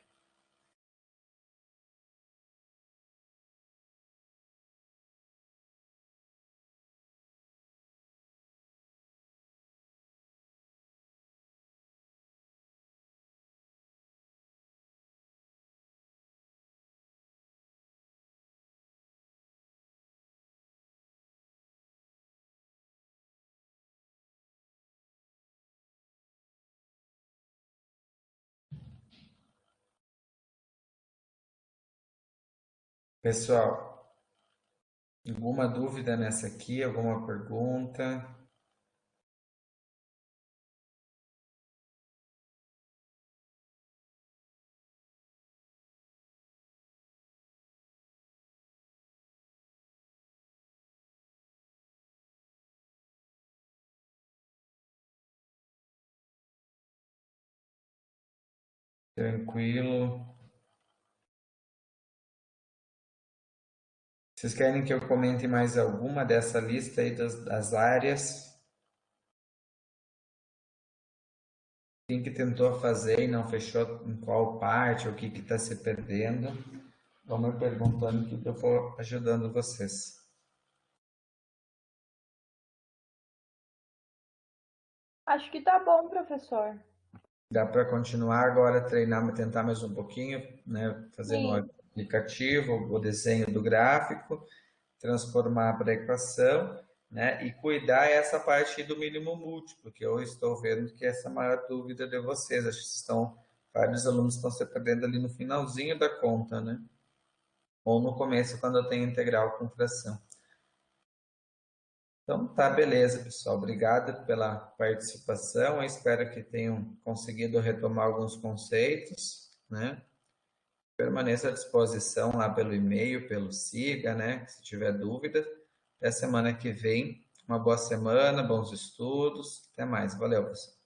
Pessoal, alguma dúvida nessa aqui? Alguma pergunta? Tranquilo. Vocês querem que eu comente mais alguma dessa lista aí das áreas? Quem que tentou fazer e não fechou em qual parte, o que está se perdendo? Vão me perguntando que eu vou ajudando vocês. Acho que tá bom, professor. Dá para continuar agora, treinar, tentar mais um pouquinho, né? Fazer no Sim. aplicativo o desenho do gráfico, transformar para a equação, né? E cuidar essa parte do mínimo múltiplo, que eu estou vendo que essa é a maior dúvida de vocês. Acho que vários alunos estão se perdendo ali no finalzinho da conta, né? Ou no começo, quando eu tenho integral com fração. Então, tá, beleza, pessoal. Obrigado pela participação. Eu espero que tenham conseguido retomar alguns conceitos, né? Permaneça à disposição lá pelo e-mail, pelo Siga, né? Se tiver dúvida. Até semana que vem. Uma boa semana, bons estudos. Até mais. Valeu, pessoal.